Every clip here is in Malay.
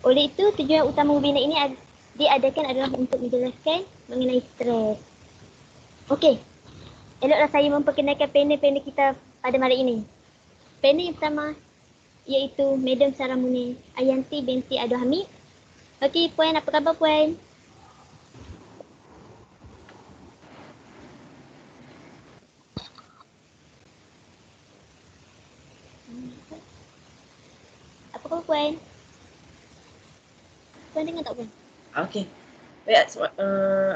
Oleh itu, tujuan utama webinar ini diadakan adalah untuk menjelaskan mengenai stres. Okey, eloklah saya memperkenalkan panel-panel kita pada malam ini. Panel yang pertama iaitu Madam Sarah Munir Ayanti binti Abdul Hamid. Okey, Puan, apa khabar Puan? Apa khabar Puan? Puan dengar tak Puan? Okey. Baik,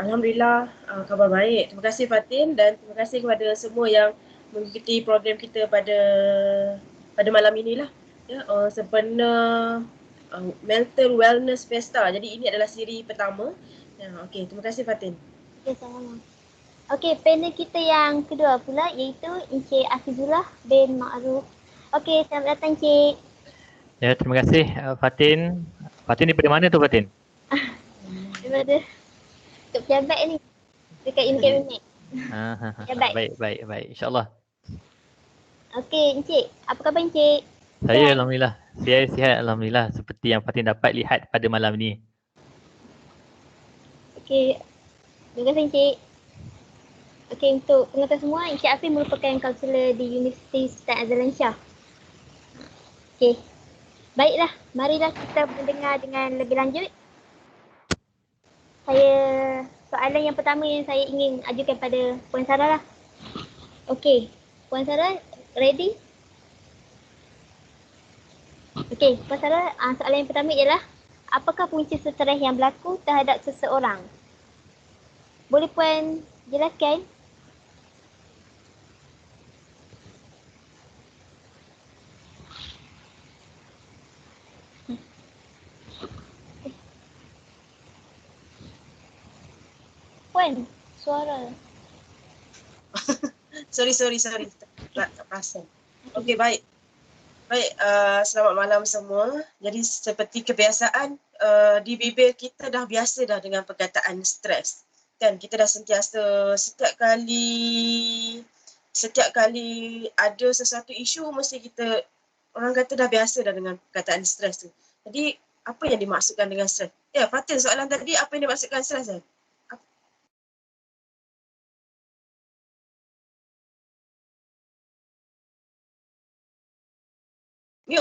Alhamdulillah khabar baik. Terima kasih Fatin dan terima kasih kepada semua yang mengikuti program kita pada malam inilah. Ya, sempena Mental Wellness Festa. Jadi ini adalah siri pertama. Ya, okey, terima kasih Fatin. Ya, sama. Okey, panel kita yang kedua pula iaitu Encik Afizullah bin Ma'ruf. Okey, selamat datang Encik. Ya, terima kasih Fatin. Fatin daripada mana tu Fatin? Daripada Tok Pejabat ni. Dekat Unit Unit. Pejabat. Baik. InsyaAllah. Okey, Encik. Apa khabar Encik? Saya Alhamdulillah. Saya sihat Alhamdulillah seperti yang Fatin dapat lihat pada malam ni. Okey. Terima kasih Encik. Okey, untuk penonton semua, Encik Afiq merupakan kaunselor di Universiti Sultan Azlan Shah. Okey. Baiklah, marilah kita mendengar dengan lebih lanjut. Soalan yang pertama yang saya ingin ajukan pada Puan Sarah lah. Okey, Puan Sarah ready? Okey, Puan Sarah, soalan yang pertama ialah apakah punca stres yang berlaku terhadap seseorang? Boleh Puan jelaskan? Puan, suara. Sorry. Tak perasan. Okey, baik. Baik, selamat malam semua. Jadi seperti kebiasaan, di bibir kita dah biasa dah dengan perkataan stres. Kan, kita dah sentiasa setiap kali ada sesuatu isu, mesti kita, orang kata dah biasa dah dengan perkataan stres tu. Jadi, apa yang dimaksudkan dengan stres? Ya, Fatin, soalan tadi apa yang dimaksudkan stres kan?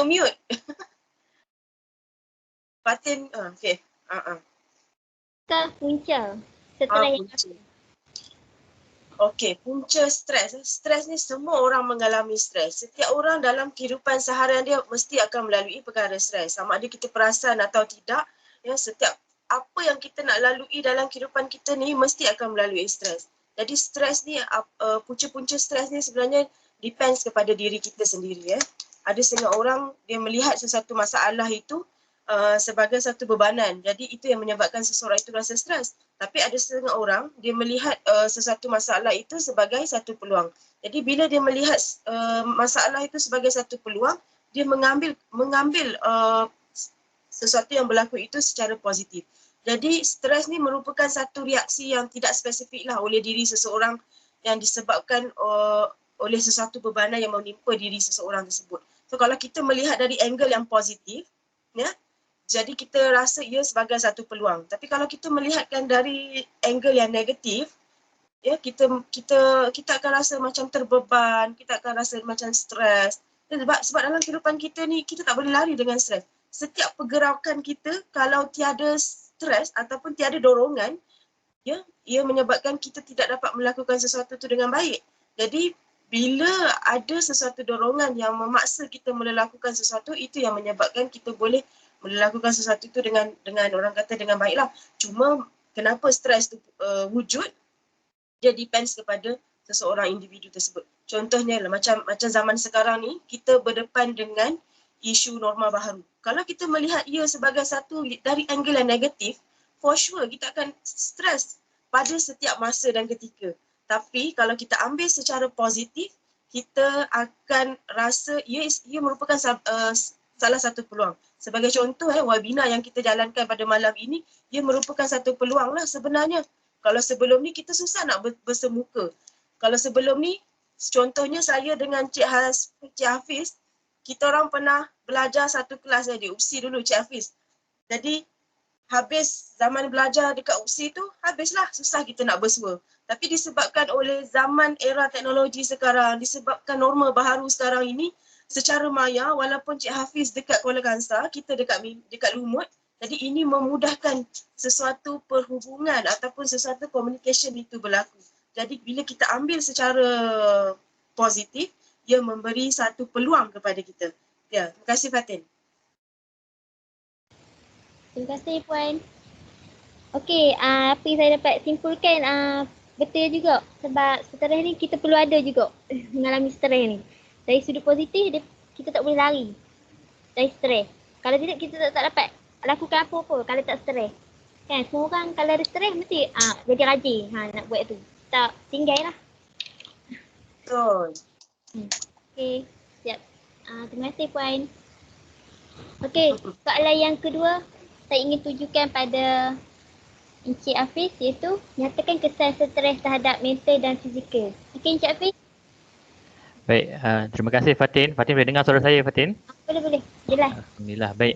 Mute. Fatin, okey. Punca stres yang Punca. Okey, punca stres. Stres ni semua orang mengalami stres. Setiap orang dalam kehidupan seharian dia mesti akan melalui perkara stres. Sama ada kita perasan atau tidak, ya, setiap apa yang kita nak lalui dalam kehidupan kita ni mesti akan melalui stres. Jadi stres ni, punca-punca stres ni sebenarnya depends kepada diri kita sendiri. Ada setengah orang dia melihat sesuatu masalah itu sebagai satu bebanan. Jadi itu yang menyebabkan seseorang itu rasa stres. Tapi ada setengah orang dia melihat sesuatu masalah itu sebagai satu peluang. Jadi bila dia melihat masalah itu sebagai satu peluang, dia mengambil sesuatu yang berlaku itu secara positif. Jadi stres ni merupakan satu reaksi yang tidak spesifik lah oleh diri seseorang yang disebabkan oleh sesuatu bebanan yang menimpa diri seseorang tersebut. So kalau kita melihat dari angle yang positif, ya, jadi kita rasa ia sebagai satu peluang. Tapi kalau kita melihatkan dari angle yang negatif, ya, kita akan rasa macam terbeban, kita akan rasa macam stres. Sebab dalam kehidupan kita ni kita tak boleh lari dengan stres. Setiap pergerakan kita kalau tiada stres ataupun tiada dorongan, ya, ia menyebabkan kita tidak dapat melakukan sesuatu itu dengan baik. Jadi bila ada sesuatu dorongan yang memaksa kita melakukan sesuatu, itu yang menyebabkan kita boleh melakukan sesuatu itu dengan orang kata dengan baiklah. Cuma kenapa stres tu wujud, dia depends kepada seseorang individu tersebut. Contohnya lah, macam zaman sekarang ni kita berdepan dengan isu norma baharu. Kalau kita melihat ia sebagai satu dari angle yang negatif, for sure kita akan stres pada setiap masa dan ketika. Tapi kalau kita ambil secara positif, kita akan rasa ia merupakan salah satu peluang. Sebagai contoh, webinar yang kita jalankan pada malam ini, ia merupakan satu peluang lah sebenarnya. Kalau sebelum ni kita susah nak bersemuka. Kalau sebelum ni, contohnya saya dengan Cik Hafiz, kita orang pernah belajar satu kelas saja. Upsi dulu Cik Hafiz. Jadi habis zaman belajar dekat UPSI tu, habislah susah kita nak bersua. Tapi disebabkan oleh zaman era teknologi sekarang, disebabkan norma baharu sekarang ini, secara maya walaupun Cik Hafiz dekat Kuala Kangsar, kita dekat Lumut, jadi ini memudahkan sesuatu perhubungan ataupun sesuatu communication itu berlaku. Jadi bila kita ambil secara positif, ia memberi satu peluang kepada kita. Ya, terima kasih Fatin. Terima kasih Puan. Okey, apa yang saya dapat simpulkan betul juga sebab stres ni kita perlu ada juga mengalami stres ni. Dari sudut positif kita tak boleh lari dari stres. Kalau tidak kita tak dapat lakukan apa-apa kalau tak stres. Kan semua orang kalau ada stres mesti jadi rajin nak buat tu. Tak tinggal lah. Betul. Okey, siap. Terima kasih Puan. Okey, soalan yang kedua saya ingin tunjukkan pada Encik Hafiz iaitu nyatakan kesan stres terhadap mental dan fizikal. Okey Encik Hafiz? Baik, terima kasih Fatin. Fatin boleh dengar suara saya Fatin? Boleh. Jelas. Alhamdulillah, baik.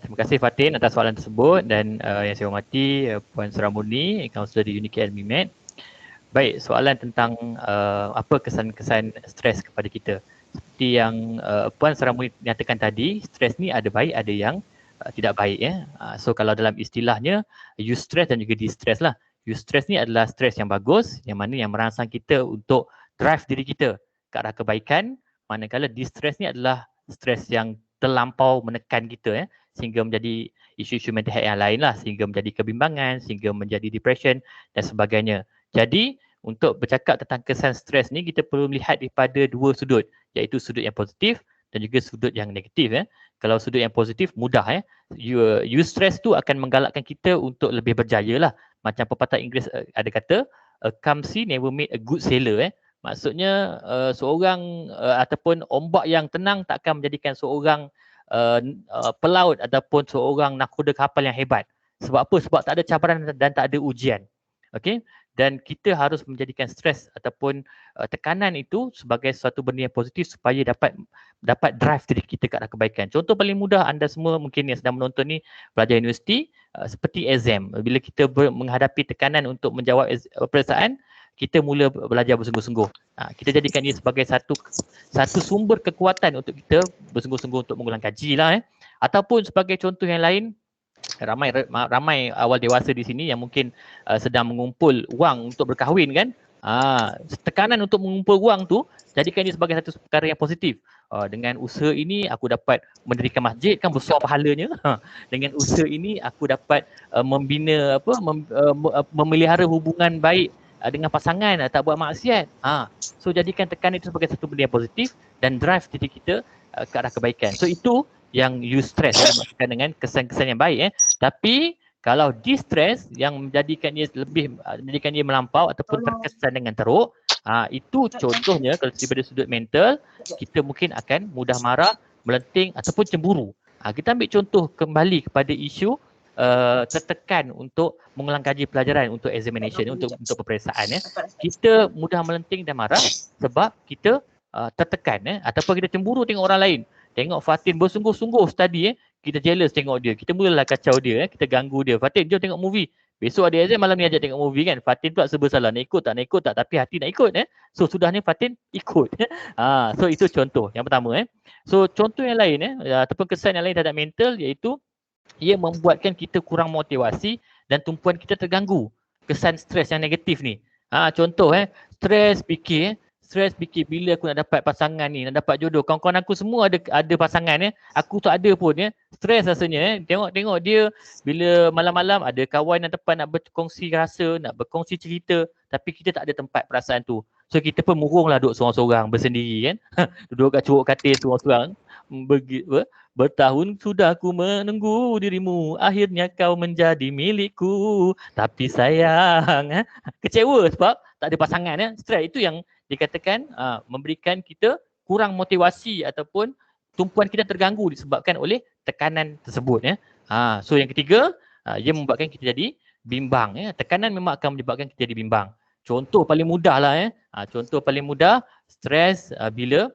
Terima kasih Fatin atas soalan tersebut dan yang saya hormati Puan Suramurni, kaunselor di UniKL MIMED. Baik, soalan tentang apa kesan-kesan stres kepada kita. Seperti yang Puan Suramurni nyatakan tadi, stres ni ada baik, ada yang tidak baik ya. So kalau dalam istilahnya eustress dan juga distress lah. Eustress ni adalah stres yang bagus, yang mana yang merangsang kita untuk drive diri kita ke arah kebaikan, manakala distress ni adalah stres yang terlampau menekan kita ya, sehingga menjadi isu-isu mental health yang lain lah, sehingga menjadi kebimbangan, sehingga menjadi depression dan sebagainya. Jadi untuk bercakap tentang kesan stres ni kita perlu melihat daripada dua sudut, iaitu sudut yang positif dan juga sudut yang negatif ya. Kalau sudut yang positif mudah ya. Eustress tu akan menggalakkan kita untuk lebih berjaya lah. Macam pepatah Inggeris ada kata, a calm sea never made a good sailor. Maksudnya seorang ataupun ombak yang tenang tak akan menjadikan seorang pelaut ataupun seorang nakoda kapal yang hebat. Sebab apa? Sebab tak ada cabaran dan tak ada ujian. Okey? Dan kita harus menjadikan stres ataupun tekanan itu sebagai suatu benda yang positif supaya dapat drive diri kita ke arah kebaikan. Contoh paling mudah anda semua mungkin yang sedang menonton ni pelajar universiti seperti exam. Bila kita menghadapi tekanan untuk menjawab peperiksaan, kita mula belajar bersungguh-sungguh. Kita jadikan ia sebagai satu sumber kekuatan untuk kita bersungguh-sungguh untuk mengulang kaji lah. Ataupun sebagai contoh yang lain, ramai awal dewasa di sini yang mungkin sedang mengumpul wang untuk berkahwin kan. Tekanan untuk mengumpul wang tu jadikan ia sebagai satu perkara yang positif. Dengan usaha ini aku dapat mendirikan masjid, kan besar pahalanya. Dengan usaha ini aku dapat membina memelihara hubungan baik dengan pasangan, tak buat maksiat. So jadikan tekanan itu sebagai satu benda yang positif dan drive diri kita ke arah kebaikan. So itu yang eustress maksudkan dengan kesan-kesan yang baik. Tapi kalau distress yang menjadikan ia melampau ataupun terkesan dengan teruk, itu contohnya kalau daripada sudut mental, kita mungkin akan mudah marah, melenting ataupun cemburu. Kita ambil contoh kembali kepada isu tertekan untuk mengulang kaji pelajaran untuk examination, untuk peperiksaan. Kita mudah melenting dan marah sebab kita tertekan ataupun kita cemburu tengok orang lain. Tengok Fatin bersungguh-sungguh study kita jealous tengok dia. Kita mulalah kacau dia, kita ganggu dia. Fatin jom tengok movie. Besok ada exam malam ni ajak tengok movie kan. Fatin pula serba salah, nak ikut tak tapi hati nak ikut So sudah ni Fatin ikut. So itu contoh yang pertama So contoh yang lain ataupun kesan yang lain terhadap mental iaitu ia membuatkan kita kurang motivasi dan tumpuan kita terganggu. Kesan stres yang negatif ni. Contoh stres fikir bila aku nak dapat pasangan ni, nak dapat jodoh. Kawan-kawan aku semua ada pasangan aku tak ada pun stres rasanya Tengok dia bila malam-malam ada kawan yang tepat nak berkongsi rasa, nak berkongsi cerita, tapi kita tak ada tempat perasaan tu. So kita pun murunglah duduk seorang-seorang bersendiri kan. Duduk kat curug katil seorang-seorang. Bertahun sudah aku menunggu dirimu, akhirnya kau menjadi milikku. Tapi sayang, kecewa sebab tak ada pasangan Stres itu yang dikatakan memberikan kita kurang motivasi ataupun tumpuan kita terganggu disebabkan oleh tekanan tersebut So yang ketiga, ia membuatkan kita jadi bimbang Tekanan memang akan menyebabkan kita jadi bimbang. Contoh paling mudah lah contoh paling mudah, stres bila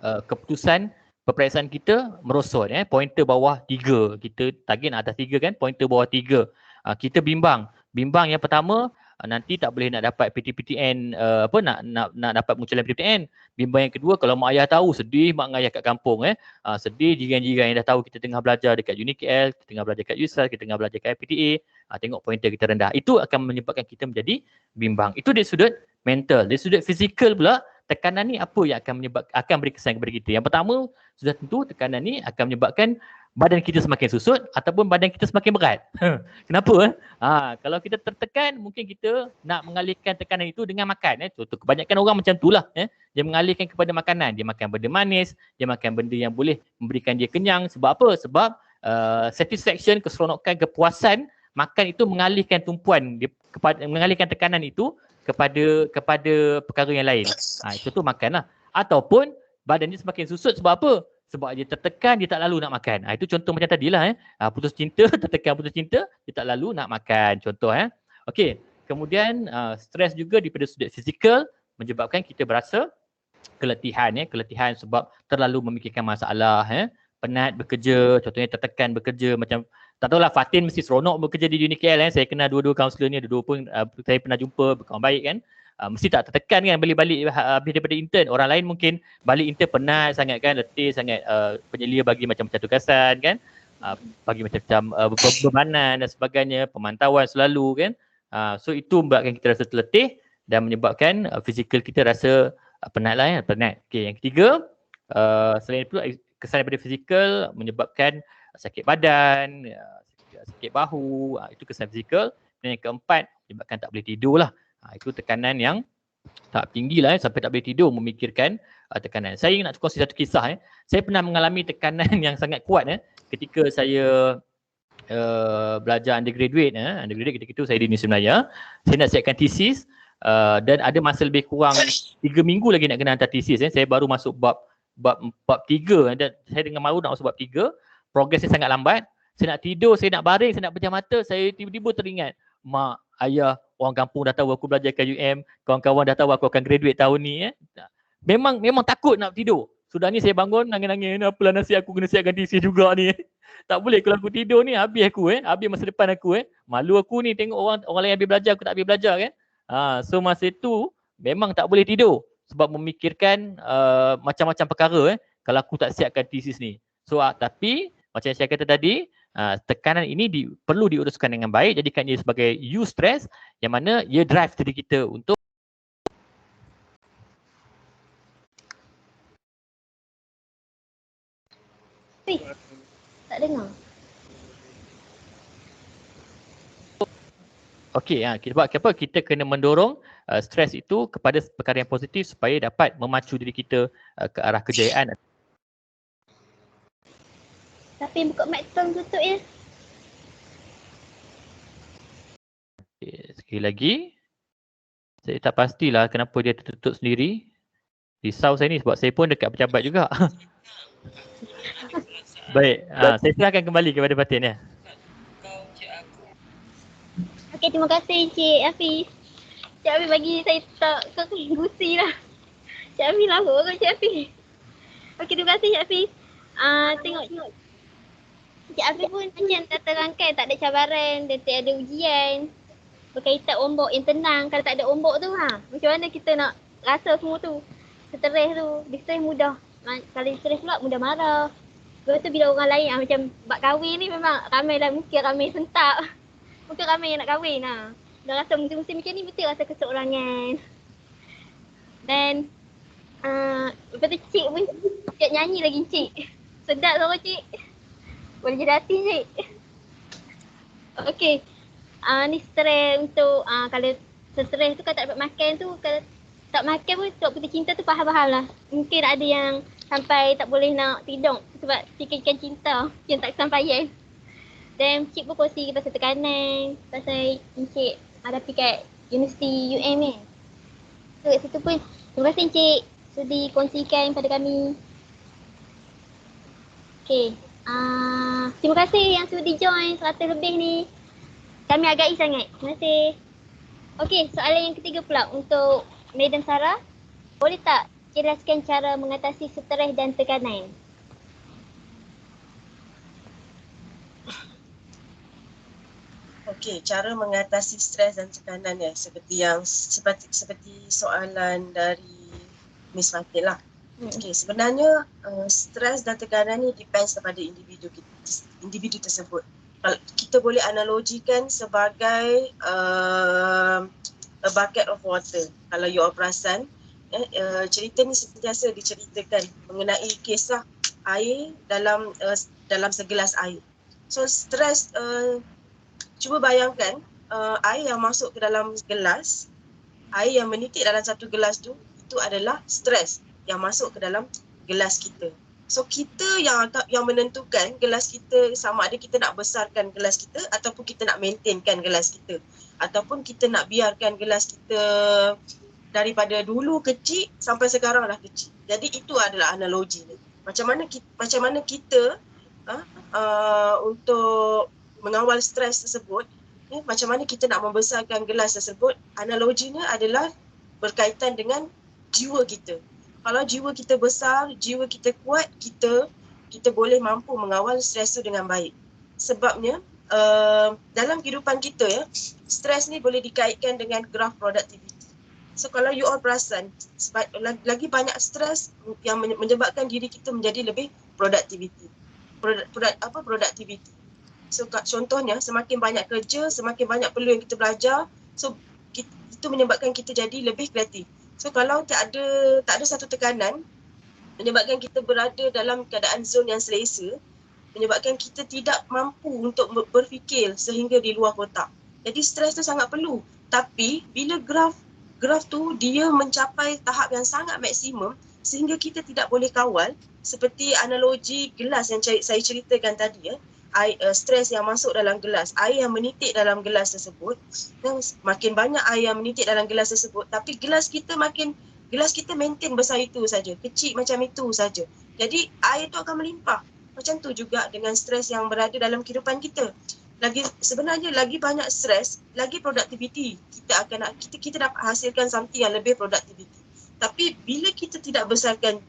keputusan Peperiksaan kita merosot, pointer bawah 3. Kita target atas 3 kan, pointer bawah 3. Kita bimbang. Bimbang yang pertama, nanti tak boleh nak dapat PTPTN, nak dapat munculan PTPTN. Bimbang yang kedua, kalau mak ayah tahu, sedih mak ayah kat kampung, sedih jiran-jiran yang dah tahu kita tengah belajar dekat UniKL, kita tengah belajar kat USAS, kita tengah belajar kat FPTA, tengok pointer kita rendah. Itu akan menyebabkan kita menjadi bimbang. Itu dari sudut mental. Dari sudut fizikal pula, tekanan ni apa yang akan beri kesan kepada kita? Yang pertama, sudah tentu tekanan ni akan menyebabkan badan kita semakin susut ataupun badan kita semakin berat. Kenapa? Kalau kita tertekan, mungkin kita nak mengalihkan tekanan itu dengan makan. Contoh, kebanyakan orang macam itulah. Dia mengalihkan kepada makanan. Dia makan benda manis, dia makan benda yang boleh memberikan dia kenyang. Sebab apa? Sebab satisfaction, keseronokan, kepuasan, makan itu mengalihkan tumpuan, mengalihkan tekanan itu kepada perkara yang lain. Contoh makan lah. Ataupun badan dia semakin susut sebab apa? Sebab dia tertekan, dia tak lalu nak makan. Itu contoh macam tadilah. Putus cinta, tertekan putus cinta, dia tak lalu nak makan. Contoh. Okey. Kemudian stres juga daripada sudut fizikal menyebabkan kita berasa keletihan. Keletihan sebab terlalu memikirkan masalah. Penat bekerja, contohnya tertekan bekerja. Macam tak tahulah, Fatin mesti seronok bekerja di UniKL. Saya kenal dua-dua kaunselor ni, dua-dua pun saya pernah jumpa, berkawan baik kan. Mesti tak tertekan kan balik-balik habis daripada intern. Orang lain mungkin balik intern penat sangat kan, letih sangat, penyelia bagi macam-macam tugasan kan, bagi macam-macam bebanan dan sebagainya, pemantauan selalu kan. So itu membuatkan kita rasa terletih dan menyebabkan fizikal kita rasa penat lah penat. Okay, yang ketiga, selain itu kesan daripada fizikal menyebabkan sakit badan, sakit bahu, itu kesan fizikal. Dan yang keempat, menyebabkan tak boleh tidur lah. Itu tekanan yang tak tinggi lah sampai tak boleh tidur memikirkan tekanan. Saya nak kongsi satu kisah. Saya pernah mengalami tekanan yang sangat kuat ketika saya belajar undergraduate. Undergraduate ketika itu saya di Universiti Malaya. Saya nak siapkan thesis dan ada masa lebih kurang 3 minggu lagi nak kena hantar thesis. Saya baru masuk bab 3 dan saya dengan malu nak masuk bab 3. Progres saya sangat lambat. Saya nak tidur, saya nak baring, saya nak pejam mata, saya tiba-tiba teringat mak, ayah, orang kampung dah tahu aku belajar kat UM, kawan-kawan dah tahu aku akan graduate tahun ni. Memang takut nak tidur. Sudah ni saya bangun nangis-nangis, apalah nasib aku kena siapkan thesis juga ni. Tak boleh kalau aku tidur ni habis aku habis masa depan aku Malu aku ni tengok orang lain habis belajar, aku tak habis belajar kan. So masa itu memang tak boleh tidur sebab memikirkan macam-macam perkara kalau aku tak siapkan thesis ni. So tapi macam yang saya kata tadi, tekanan ini perlu diuruskan dengan baik, jadikan ia sebagai eustress yang mana ia drive diri kita untuk tak dengar. Okey, sebab apa kita kena mendorong stres itu kepada perkara yang positif supaya dapat memacu diri kita ke arah kejayaan. Tapi buka mic tolong tutup ya. Okay, sekali lagi, saya tak pastilah kenapa dia tertutup sendiri. Risau saya ni sebab saya pun dekat pejabat juga. Baik, saya serahkan kembali kepada Fatin ya. Okey, terima kasih Cik Hafiz. Cik Hafiz bagi saya tak gusi lah. Cik Hafiz lah kot Cik Hafiz. Okey, terima kasih Cik Hafiz. Tengok Cik Hafiz pun macam dah terangkan tak ada cabaran dan tak ada ujian berkaitan ombak yang tenang. Kalau tak ada ombak tu macam mana kita nak rasa semua tu? Stres tu, stres mudah. Kalau stres pula mudah marah. Lepas tu bila orang lain macam bab kahwin ni memang ramai lah, mungkin ramai sentak. Mungkin ramai yang nak kahwin Dah rasa musim-musim macam ni betul rasa keseorangan. Dan lepas tu Cik pun Cik nyanyi lagi Cik. Sedap suara Cik. Boleh jadi hati Cik. Okey. Ni stres untuk kalau stres tu kalau tak dapat makan tu, kalau tak makan pun sebab putus cinta tu faham-faham lah. Mungkin ada yang sampai tak boleh nak tidur sebab fikirkan cinta yang tak kesampaian. Dan Cik pun kongsi pasal tekanan, pasal Cik hadapi kat Universiti UM ni. So kat situ pun terima kasih Cik sudi kongsikan pada kami. Okay. Terima kasih yang sudi join 100 lebih ni. Kami hargai sangat. Terima kasih. Okay, soalan yang ketiga pula untuk Madam Sarah. Boleh tak jelaskan cara mengatasi stres dan tekanan? Okey, cara mengatasi stres dan tekanan ya, seperti soalan dari Miss Fatin lah. Okey, sebenarnya stres dan tekanan ni depends kepada individu tersebut. Kalau kita boleh analogikan sebagai a bucket of water. Kalau you all perasan, cerita ni sentiasa diceritakan mengenai kisah air dalam segelas air. So stres, cuba bayangkan air yang masuk ke dalam gelas, air yang menitik dalam satu gelas tu, itu adalah stres yang masuk ke dalam gelas kita. So kita yang menentukan gelas kita, sama ada kita nak besarkan gelas kita ataupun kita nak maintainkan gelas kita, ataupun kita nak biarkan gelas kita daripada dulu kecil sampai sekarang dah kecil. Jadi itu adalah analogi ni. Macam mana kita untuk mengawal stres tersebut, macam mana kita nak membesarkan gelas tersebut, analoginya adalah berkaitan dengan jiwa kita. Kalau jiwa kita besar, jiwa kita kuat, kita boleh mampu mengawal stres tu dengan baik. Sebabnya dalam kehidupan kita ya, stres ni boleh dikaitkan dengan graf productivity. So kalau you all perasan, lagi banyak stres yang menyebabkan diri kita menjadi lebih productivity. Productivity. So contohnya, semakin banyak kerja, semakin banyak peluang yang kita belajar, so itu menyebabkan kita jadi lebih kreatif. So kalau tak ada satu tekanan, menyebabkan kita berada dalam keadaan zon yang selesa, menyebabkan kita tidak mampu untuk berfikir sehingga di luar kotak. Jadi stres tu sangat perlu. Tapi bila graf tu dia mencapai tahap yang sangat maksimum sehingga kita tidak boleh kawal, seperti analogi gelas yang saya ceritakan tadi ya, stres yang masuk dalam gelas, air yang menitik dalam gelas tersebut, dan makin banyak air yang menitik dalam gelas tersebut, tapi gelas kita maintain besar itu saja, kecil macam itu saja. Jadi air tu akan melimpah. Macam tu juga dengan stres yang berada dalam kehidupan kita. Sebenarnya lagi banyak stres, lagi productivity. Kita dapat hasilkan something yang lebih productivity. Tapi bila kita tidak besarkan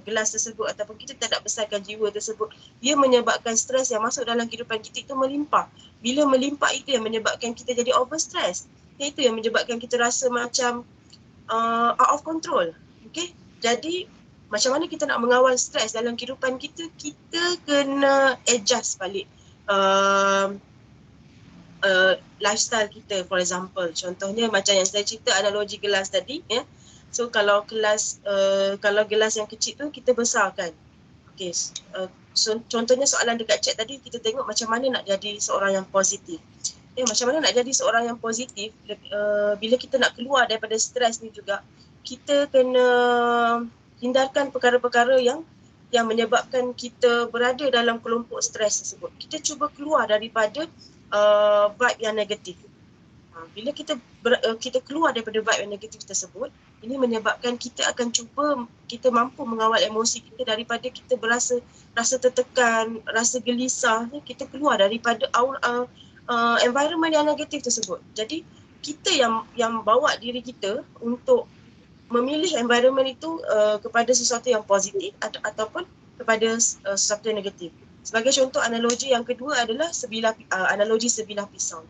gelas tersebut ataupun kita tidak besarkan jiwa tersebut, dia menyebabkan stres yang masuk dalam kehidupan kita itu melimpah. Bila melimpah itu yang menyebabkan kita jadi over stress. Itu yang menyebabkan kita rasa macam out of control. Okay? Jadi macam mana kita nak mengawal stres dalam kehidupan kita, kita kena adjust balik lifestyle kita. For example, contohnya macam yang saya cerita analogi gelas tadi ya. So kalau gelas yang kecil tu kita besarkan. Okay, so, contohnya soalan dekat chat tadi, kita tengok macam mana nak jadi seorang yang positif. Macam mana nak jadi seorang yang positif, bila kita nak keluar daripada stres ni juga, kita kena hindarkan perkara-perkara yang menyebabkan kita berada dalam kelompok stres tersebut. Kita cuba keluar daripada vibe yang negatif. Bila kita keluar daripada vibe yang negatif tersebut, ini menyebabkan kita akan kita mampu mengawal emosi kita daripada kita rasa tertekan, rasa gelisah. Kita keluar daripada environment yang negatif tersebut. Jadi kita yang bawa diri kita untuk memilih environment itu kepada sesuatu yang positif ataupun kepada sesuatu yang negatif. Sebagai contoh, analogi yang kedua adalah analogi sebilah pisau.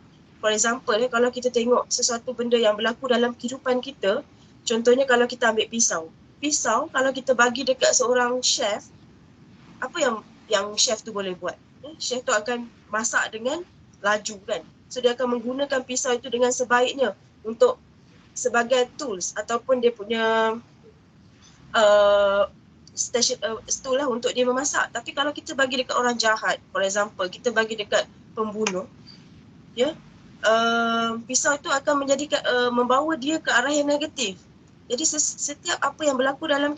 For example, kalau kita tengok sesuatu benda yang berlaku dalam kehidupan kita, contohnya kalau kita ambil pisau. Pisau kalau kita bagi dekat seorang chef, apa yang chef tu boleh buat? Chef tu akan masak dengan laju kan. So dia akan menggunakan pisau itu dengan sebaiknya untuk sebagai tools ataupun dia punya tool lah untuk dia memasak. Tapi kalau kita bagi dekat orang jahat, for example, kita bagi dekat pembunuh, pisau itu akan membawa dia ke arah yang negatif. Jadi setiap apa yang berlaku dalam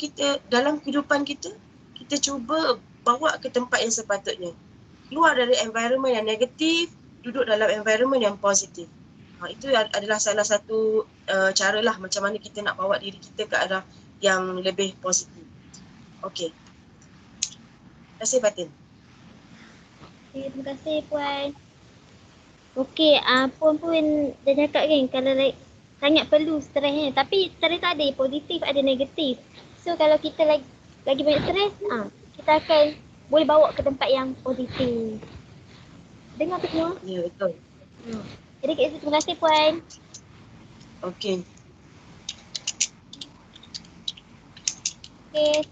kehidupan kita, kita cuba bawa ke tempat yang sepatutnya. Keluar dari environment yang negatif, duduk dalam environment yang positif. Itu adalah salah satu cara lah macam mana kita nak bawa diri kita ke arah yang lebih positif. Okey. Terima kasih Fatin. Terima kasih Puan. Okey, Puan dah cakap kan kalau sangat perlu stres ni. Tapi stres tu ada positif, ada negatif. So kalau kita lagi banyak stres, kita akan boleh bawa ke tempat yang positif. Dengar tu semua? Ya, betul. Jadi kat situ, terima kasih Puan. Okey. Okey,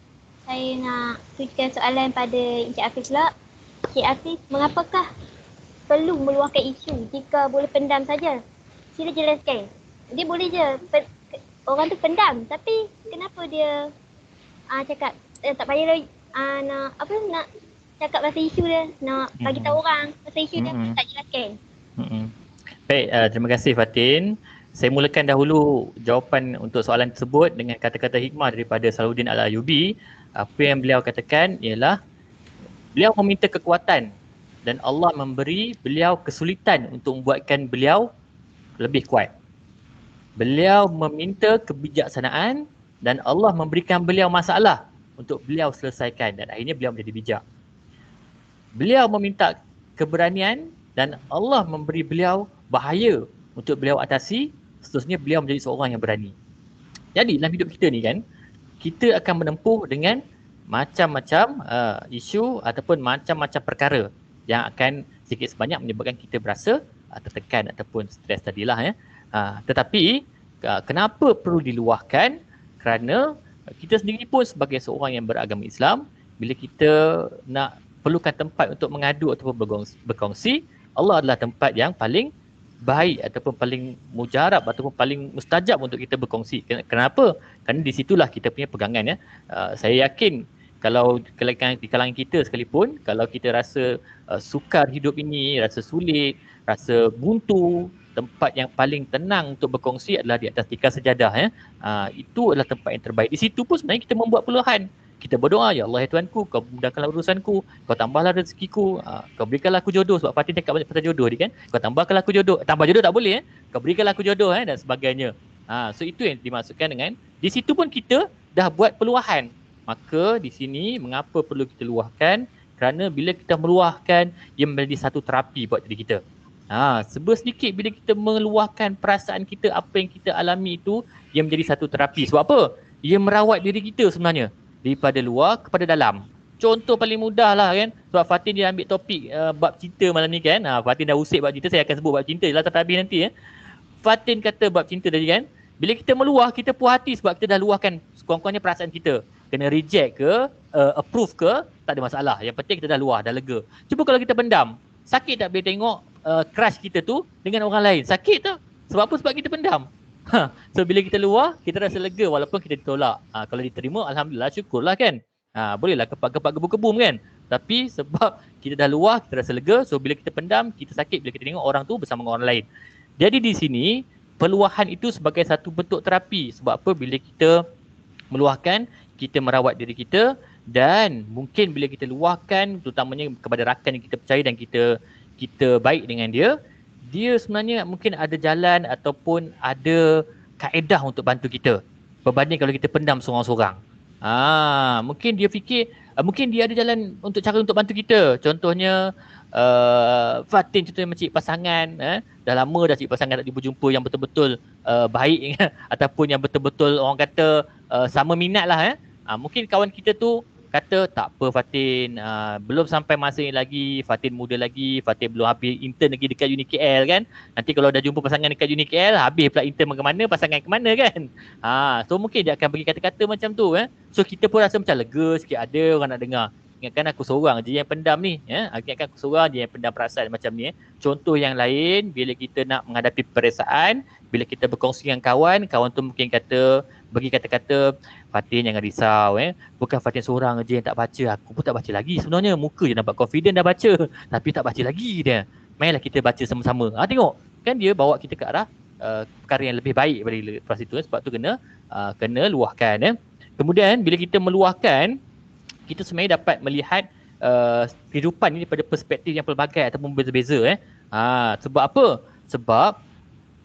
saya nak tujukan soalan pada Encik Hafiz pula. Encik Hafiz, mengapakah perlu meluahkan isu jika boleh pendam saja? Sila jelaskan. Dia boleh je, orang tu pendam, tapi kenapa dia cakap tak payah nak nak cakap pasal isu dia, nak bagi tahu orang pasal isu dia, tak jelaskan. Baik, terima kasih Fatin. Saya mulakan dahulu jawapan untuk soalan tersebut dengan kata-kata hikmah daripada Salahuddin Al-Ayyubi. Apa yang beliau katakan ialah beliau meminta kekuatan dan Allah memberi beliau kesulitan untuk membuatkan beliau lebih kuat. Beliau meminta kebijaksanaan dan Allah memberikan beliau masalah untuk beliau selesaikan dan akhirnya beliau menjadi bijak. Beliau meminta keberanian dan Allah memberi beliau bahaya untuk beliau atasi, seterusnya beliau menjadi seorang yang berani. Jadi dalam hidup kita ni kan, kita akan menempuh dengan macam-macam isu ataupun macam-macam perkara yang akan sikit sebanyak menyebabkan kita berasa tertekan ataupun stres tadilah ya. Tetapi kenapa perlu diluahkan? Kerana kita sendiri pun sebagai seorang yang beragama Islam, bila kita nak perlukan tempat untuk mengadu ataupun berkongsi, Allah adalah tempat yang paling baik ataupun paling mujarab ataupun paling mustajab untuk kita berkongsi. Kenapa? Kerana di situlah kita punya pegangan ya. Saya yakin kalau di kalangan kita sekalipun, kalau kita rasa sukar hidup ini, rasa sulit, rasa buntu, tempat yang paling tenang untuk berkongsi adalah di atas tikar sejadah ya. Itu adalah tempat yang terbaik. Di situ pun sebenarnya kita membuat peluhan. Kita berdoa, ya Allah ya Tuhanku, kau mudahkanlah urusanku, kau tambahlah rezekiku, kau berikanlah aku jodoh. Sebab Fatin cakap banyak pasal jodoh ni kan. Kau tambahkanlah aku jodoh. Tambah jodoh tak boleh kau berikanlah aku jodoh dan sebagainya. So itu yang dimaksudkan dengan di situ pun kita dah buat peluahan. Maka di sini mengapa perlu kita luahkan? Kerana bila kita meluahkan, ia menjadi satu terapi buat diri kita. Sedikit bila kita meluahkan perasaan kita, apa yang kita alami itu, ia menjadi satu terapi. Sebab apa? Ia merawat diri kita sebenarnya. Daripada luar kepada dalam. Contoh paling mudah lah kan. Sebab Fatin dia ambil topik bab cinta malam ni kan. Fatin dah usik bab cinta, saya akan sebut bab cinta je lah sampai habis nanti. Fatin kata bab cinta tadi kan. Bila kita meluah, kita puas hati sebab kita dah luahkan sekurang-kurangnya perasaan kita. Kena reject ke, approve ke, tak ada masalah. Yang penting kita dah luah, dah lega. Cuba kalau kita pendam, sakit tak bila tengok crush kita tu dengan orang lain? Sakit tak? Sebab apa? Sebab kita pendam. So bila kita luar, kita rasa lega walaupun kita ditolak. Kalau diterima, alhamdulillah, syukurlah kan. Bolehlah kepak-kepak gebum-gebum kan. Tapi sebab kita dah luar, kita rasa lega. So bila kita pendam, kita sakit bila kita tengok orang tu bersama orang lain. Jadi di sini, peluahan itu sebagai satu bentuk terapi. Sebab apa? Bila kita meluahkan, kita merawat diri kita. Dan mungkin bila kita luahkan, terutamanya kepada rakan yang kita percaya dan kita baik dengan dia, dia sebenarnya mungkin ada jalan ataupun ada kaedah untuk bantu kita berbanding kalau kita pendam seorang-seorang. Mungkin dia fikir, mungkin dia ada jalan untuk cara untuk bantu kita. Contohnya Fatin contohnya mencari pasangan, dah lama dah cari pasangan tak jumpa yang betul-betul baik ataupun yang betul-betul orang kata sama minat lah. Mungkin kawan kita tu kata tak apa Fatin, belum sampai masa ni lagi, Fatin muda lagi, Fatin belum habis intern lagi dekat Uni KL kan. Nanti kalau dah jumpa pasangan dekat Uni KL, habis pula intern ke mana, pasangan ke mana kan. So mungkin dia akan bagi kata-kata macam tu. So kita pun rasa macam lega sikit, ada orang nak dengar. Ingatkan aku seorang je yang pendam ni. Ingatkan aku seorang je yang pendam perasaan macam ni. Contoh yang lain, bila kita nak menghadapi perasaan, bila kita berkongsi dengan kawan tu mungkin bagi kata-kata, Fatin jangan risau bukan Fatin seorang je yang tak baca, aku pun tak baca lagi sebenarnya, muka je nampak confident dah baca tapi tak baca lagi dia. Mainlah kita baca sama-sama. Tengok kan dia bawa kita ke arah perkara yang lebih baik daripada itu. Sebab tu kena luahkan. Kemudian bila kita meluahkan, kita sebenarnya dapat melihat kehidupan ini pada perspektif yang pelbagai ataupun berbeza-beza. Sebab apa? Sebab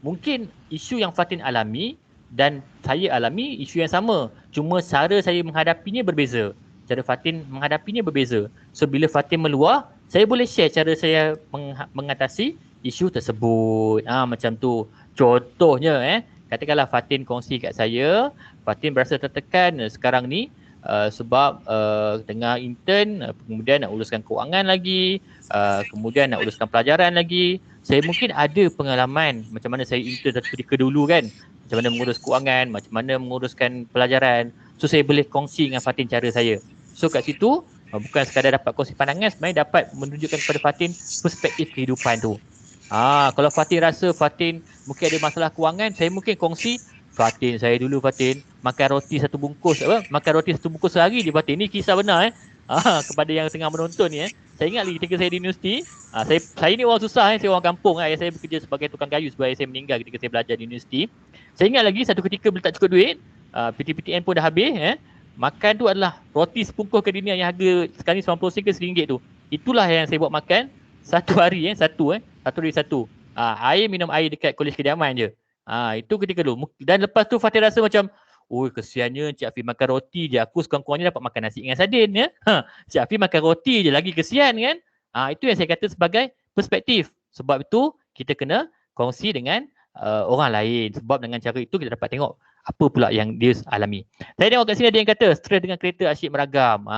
mungkin isu yang Fatin alami dan saya alami isu yang sama. Cuma cara saya menghadapinya berbeza. Cara Fatin menghadapinya berbeza. So bila Fatin meluah, saya boleh share cara saya mengatasi isu tersebut. Macam tu. Contohnya katakanlah Fatin kongsi kat saya, Fatin berasa tertekan sekarang ni, sebab tengah intern, kemudian nak uruskan kewangan lagi, kemudian nak uruskan pelajaran lagi. Saya mungkin ada pengalaman macam mana saya intern satu ketika dulu kan, macam mana mengurus kewangan, macam mana menguruskan pelajaran. So saya boleh kongsi dengan Fatin cara saya. So kat situ bukan sekadar dapat kongsi pandangan, sebenarnya dapat menunjukkan kepada Fatin perspektif kehidupan tu. Kalau Fatin rasa Fatin mungkin ada masalah kewangan, saya mungkin kongsi, Fatin, saya dulu Fatin makan roti satu bungkus sehari je Fatin. Ni kisah benar kepada yang tengah menonton ni Saya ingat lagi ketika saya di universiti, saya ni orang susah saya orang kampung ayah saya bekerja sebagai tukang kayu sebab ayah saya meninggal ketika saya belajar di universiti. Saya ingat lagi satu ketika bila tak cukup duit, PTPTN pun dah habis makan tu adalah roti sepungkuh ke dunia yang harga sekarang ni 90 sen ke RM1 tu. Itulah yang saya buat makan satu hari satu hari satu. Air minum air dekat Kolej Kediaman je. Itu ketika dulu. Dan lepas tu Fatih rasa macam, kesiannya Cik Afi makan roti je. Aku sekurang-kurangnya dapat makan nasi dengan sardin Cik Afi makan roti je, lagi kesian kan. Itu yang saya kata sebagai perspektif. Sebab itu kita kena kongsi dengan orang lain. Sebab dengan cara itu kita dapat tengok apa pula yang dia alami. Saya tengok kat sini ada yang kata stres dengan kereta asyik meragam.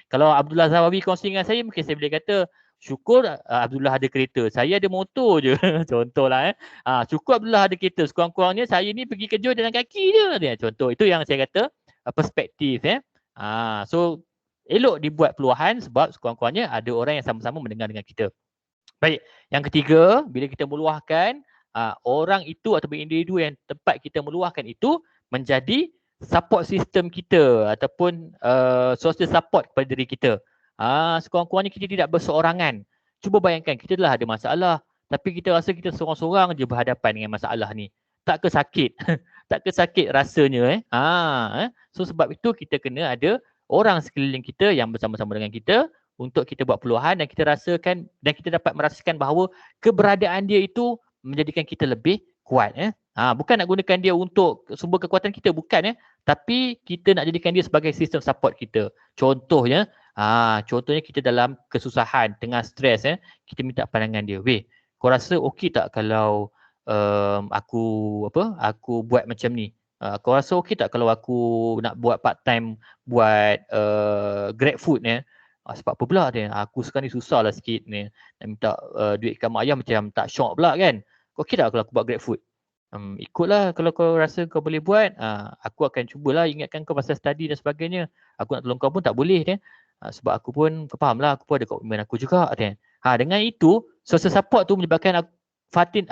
Kalau Abdullah Zawawi kongsi dengan saya, mungkin saya boleh kata syukur Abdullah ada kereta, saya ada motor je. Contohlah syukur Abdullah ada kereta, sekurang-kurangnya saya ni pergi kerja jalan kaki je. Contoh, itu yang saya kata perspektif So elok dibuat peluahan sebab sekurang-kurangnya ada orang yang sama-sama mendengar dengan kita. Baik, yang ketiga, bila kita meluahkan, orang itu atau individu yang tempat kita meluahkan itu menjadi support system kita ataupun social support kepada diri kita. Sekurang-kurangnya kita tidak berseorangan. Cuba bayangkan, kita telah ada masalah tapi kita rasa kita seorang-seorang je berhadapan dengan masalah ni. Tak ke sakit? Tak ke sakit rasanya So sebab itu kita kena ada orang sekeliling kita yang bersama-sama dengan kita untuk kita buat peluahan dan kita rasakan dan kita dapat merasakan bahawa keberadaan dia itu menjadikan kita lebih kuat bukan nak gunakan dia untuk sumber kekuatan kita, bukan tapi kita nak jadikan dia sebagai sistem support kita. Contohnya kita dalam kesusahan, tengah stres kita minta pandangan dia. Kau rasa okey tak kalau aku buat macam ni? Kau rasa okey tak kalau aku nak buat part time buat Grab food sebab apa pula aku sekarang ni susah lah sikit ni, nak minta duit kat mak ayah macam tak syok pula kan. Kau okey tak kalau aku buat Grab food? Ikutlah kalau kau rasa kau boleh buat. Aku akan cubalah ingatkan kau pasal study dan sebagainya. Aku nak tolong kau pun tak boleh sebab aku pun, kau faham lah, aku pun ada komitmen aku juga dengan itu, social support tu menyebabkan Fatin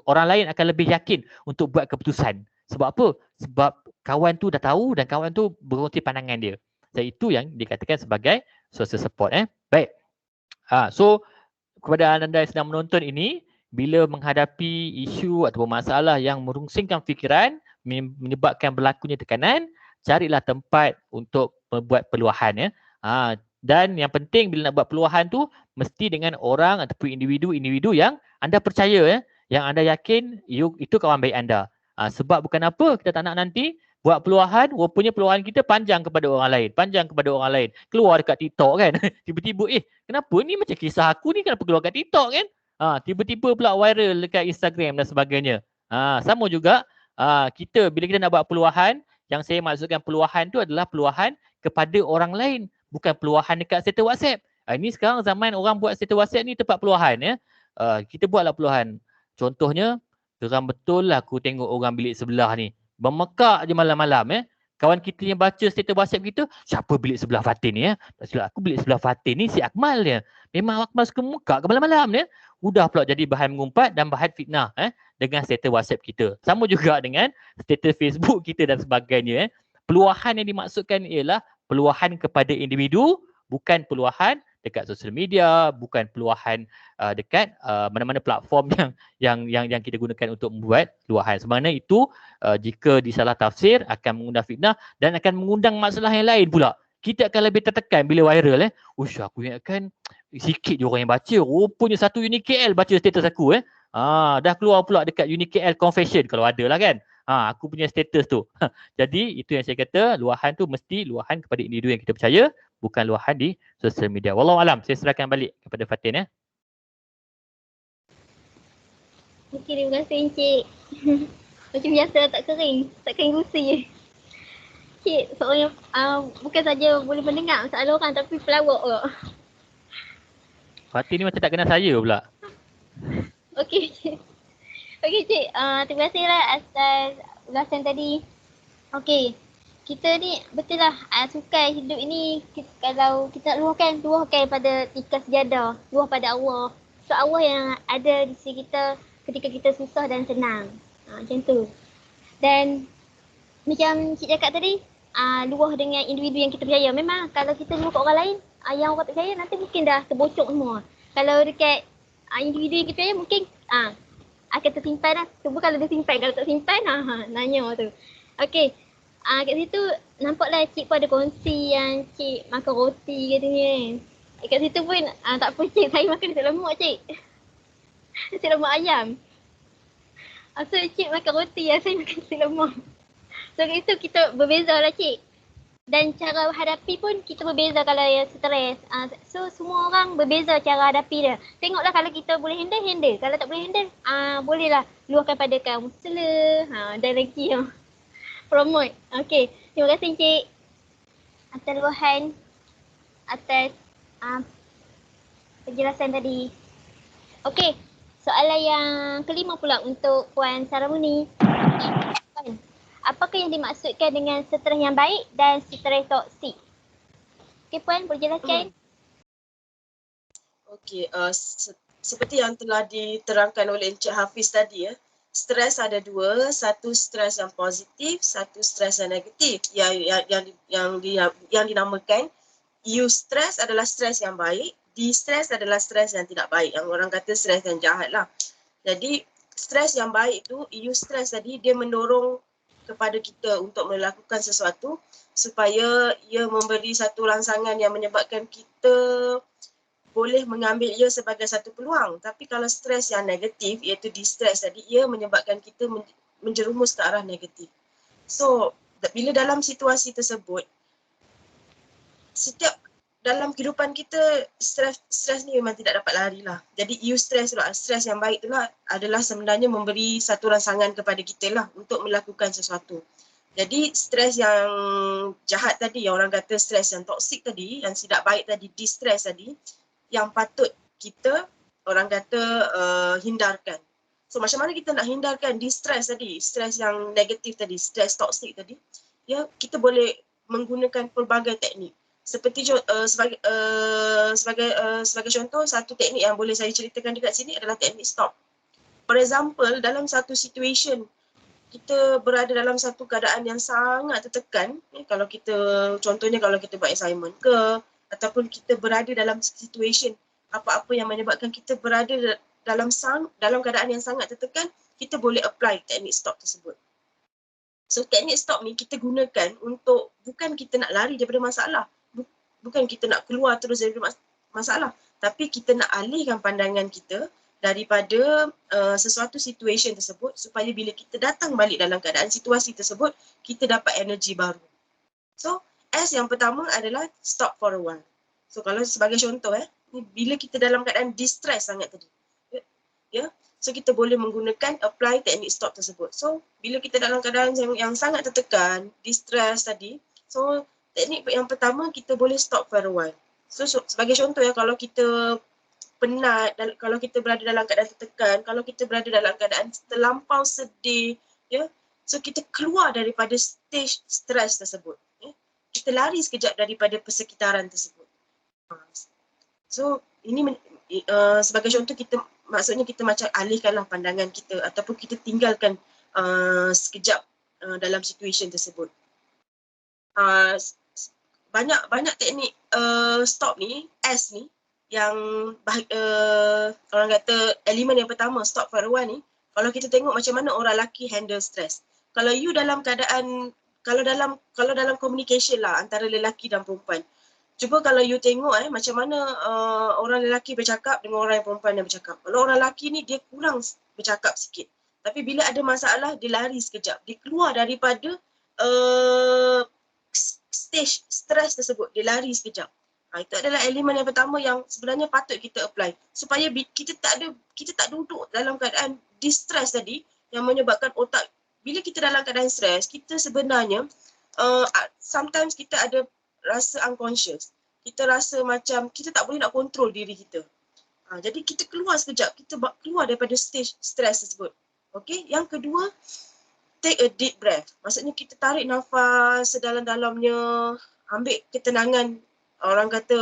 orang lain akan lebih yakin untuk buat keputusan. Sebab apa? Sebab kawan tu dah tahu dan kawan tu berkongsi pandangan dia. Dan itu yang dikatakan sebagai social support Baik. So kepada anda yang sedang menonton ini, bila menghadapi isu atau masalah yang merungsingkan fikiran, menyebabkan berlakunya tekanan, carilah tempat untuk membuat peluahan dan yang penting bila nak buat peluahan tu mesti dengan orang ataupun individu yang anda percaya yang anda yakin itu kawan baik anda. Sebab bukan apa, kita tak nak nanti buat peluahan, rupanya peluahan kita panjang kepada orang lain, keluar dekat TikTok kan. Tiba-tiba kenapa ni macam kisah aku ni kenapa keluar kat TikTok kan. Tiba-tiba pula viral dekat Instagram dan sebagainya. Sama juga kita bila kita nak buat peluahan, yang saya maksudkan peluahan tu adalah peluahan kepada orang lain, bukan peluahan dekat status WhatsApp. Ini sekarang zaman orang buat status WhatsApp ni tempat peluahan kita buatlah peluahan. Contohnya, geram betul lah aku tengok orang bilik sebelah ni bermekak je malam-malam Kawan kita yang baca status WhatsApp kita, siapa bilik sebelah Fatin ni Tak silap aku, bilik sebelah Fatin ni si Akmal dia. Memang Akmal suka mekak ke malam-malam Udah pula jadi bahan mengumpat dan bahan fitnah dengan status WhatsApp kita. Sama juga dengan status Facebook kita dan sebagainya Peluahan yang dimaksudkan ialah peluahan kepada individu, bukan peluahan dekat sosial media, bukan peluahan dekat mana-mana platform yang kita gunakan untuk membuat peluahan. Sebenarnya itu jika disalah tafsir akan mengundang fitnah dan akan mengundang masalah yang lain pula. Kita akan lebih tertekan bila viral aku ingatkan sikit je orang yang baca. Rupanya satu unit KL baca status aku dah keluar pula dekat unit KL confession kalau ada lah kan. Aku punya status tu. Jadi itu yang saya kata, luahan tu mesti luahan kepada individu yang kita percaya, bukan luahan di sosial media. Wallahualam, saya serahkan balik kepada Fatin Okey, terima kasih Encik. Macam biasa tak kering gusi je. Cik seorang bukan saja boleh mendengar masalah orang tapi pelawak pula. Fatin ni macam tak kenal saya pula. Okey Cik. Okey Cik, terima kasihlah atas ulasan tadi. Okey, kita ni betul lah sukai hidup ini kalau kita nak luahkan pada tika sejadah, luah pada Allah. So Allah yang ada di sisi kita ketika kita susah dan senang. Macam tu. Dan macam Cik cakap tadi, luah dengan individu yang kita percaya. Memang kalau kita luah kat orang lain, yang orang tak percaya nanti mungkin dah terbocok semua. Kalau dekat individu yang kita percaya mungkin akan tersimpan lah. Cuba kalau dia simpan, kalau tak simpan, nanya tu. Okey, kat situ nampaklah Cik pun ada kongsi yang Cik makan roti katanya kan. Kat situ pun tak apa Cik, saya makan nasi lemak Cik. Nasi lemak ayam. So Cik makan roti, saya makan nasi lemak. So kat situ kita berbeza lah Cik. Dan cara hadapi pun kita berbeza kalau yang stres. So semua orang berbeza cara hadapi dia. Tengoklah kalau kita boleh handle. Kalau tak boleh handle, bolehlah luahkan pada kaunselor. Dan lagi promote. Okey, terima kasih Cik atas luahan, atas penjelasan tadi. Okey, soalan yang kelima pula untuk Puan Saramuni. Apakah yang dimaksudkan dengan stres yang baik dan stres toksik? Okey Puan, boleh jelaskan? Okey, seperti yang telah diterangkan oleh Encik Hafiz tadi stres ada dua, satu stres yang positif, satu stres yang negatif. Yang dinamakan eustress adalah stres yang baik, distress adalah stres yang tidak baik. Yang orang kata stres yang jahat lah. Jadi stres yang baik tu, eustress tadi dia mendorong kepada kita untuk melakukan sesuatu supaya ia memberi satu rangsangan yang menyebabkan kita boleh mengambil ia sebagai satu peluang. Tapi kalau stres yang negatif iaitu distress tadi, ia menyebabkan kita menjerumus ke arah negatif. So bila dalam situasi tersebut, setiap dalam kehidupan kita stres ni memang tidak dapat lari lah. Jadi eustress tu lah, stres yang baik tu lah adalah sebenarnya memberi satu rangsangan kepada kita lah untuk melakukan sesuatu. Jadi stres yang jahat tadi, yang orang kata stres yang toksik tadi, yang tidak baik tadi, distress tadi, yang patut kita orang kata hindarkan. So macam mana kita nak hindarkan distress tadi, stres yang negatif tadi, stres toksik tadi? Ya, kita boleh menggunakan pelbagai teknik. Seperti sebagai contoh, satu teknik yang boleh saya ceritakan dekat sini adalah teknik stop. For example, dalam satu situation kita berada dalam satu keadaan yang sangat tertekan, kalau kita contohnya kalau kita buat assignment ke, ataupun kita berada dalam situation apa-apa yang menyebabkan kita berada dalam keadaan yang sangat tertekan, kita boleh apply teknik stop tersebut. So teknik stop ni kita gunakan untuk bukan kita nak lari daripada masalah, bukan kita nak keluar terus daripada masalah, tapi kita nak alihkan pandangan kita daripada sesuatu situation tersebut supaya bila kita datang balik dalam keadaan situasi tersebut, kita dapat energi baru. So S yang pertama adalah stop for a while. So kalau sebagai contoh bila kita dalam keadaan distress sangat tadi, so kita boleh menggunakan apply teknik stop tersebut. So bila kita dalam keadaan yang sangat tertekan, distress tadi, so teknik yang pertama kita boleh stop for a while. So sebagai contoh kalau kita penat, kalau kita berada dalam keadaan tertekan, kalau kita berada dalam keadaan terlampau sedih, so kita keluar daripada stage stres tersebut. Kita lari sekejap daripada persekitaran tersebut. So ini sebagai contoh, maksudnya kita macam alihkanlah pandangan kita ataupun kita tinggalkan sekejap dalam situasi tersebut. Banyak teknik stop ni, S ni, yang orang kata elemen yang pertama stop for a while ni, kalau kita tengok macam mana orang lelaki handle stress. Kalau you dalam keadaan, kalau dalam communication lah antara lelaki dan perempuan, cuba kalau you tengok macam mana orang lelaki bercakap dengan orang yang perempuan yang bercakap. Kalau orang lelaki ni dia kurang bercakap sikit, tapi bila ada masalah dia lari sekejap, dia keluar daripada stage stres tersebut, dia lari sekejap. Itu adalah elemen yang pertama yang sebenarnya patut kita apply supaya kita tak duduk dalam keadaan distress tadi yang menyebabkan otak, bila kita dalam keadaan stres, kita sebenarnya sometimes kita ada rasa unconscious. Kita rasa macam kita tak boleh nak kontrol diri kita. Jadi kita keluar sekejap, kita keluar daripada stage stres tersebut. Okay, yang kedua, take a deep breath. Maksudnya kita tarik nafas sedalam-dalamnya, ambil ketenangan. Orang kata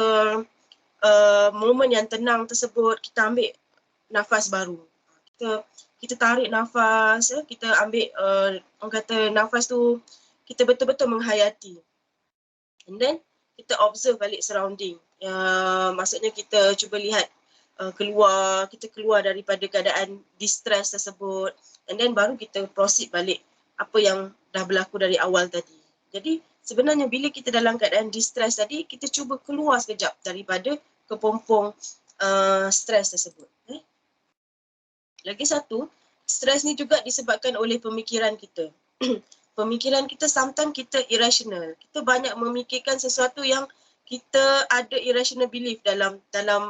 momen yang tenang tersebut, kita ambil nafas baru. Kita tarik nafas, kita ambil orang kata nafas tu kita betul-betul menghayati. And then kita observe balik surrounding. Maksudnya kita cuba lihat kita keluar daripada keadaan distress tersebut, and then baru kita proceed balik apa yang dah berlaku dari awal tadi. Jadi sebenarnya bila kita dalam keadaan distress tadi, kita cuba keluar sekejap daripada kepompong stres tersebut. Lagi satu, stres ni juga disebabkan oleh pemikiran kita. Pemikiran kita sometimes kita irrational. Kita banyak memikirkan sesuatu yang kita ada irrational belief dalam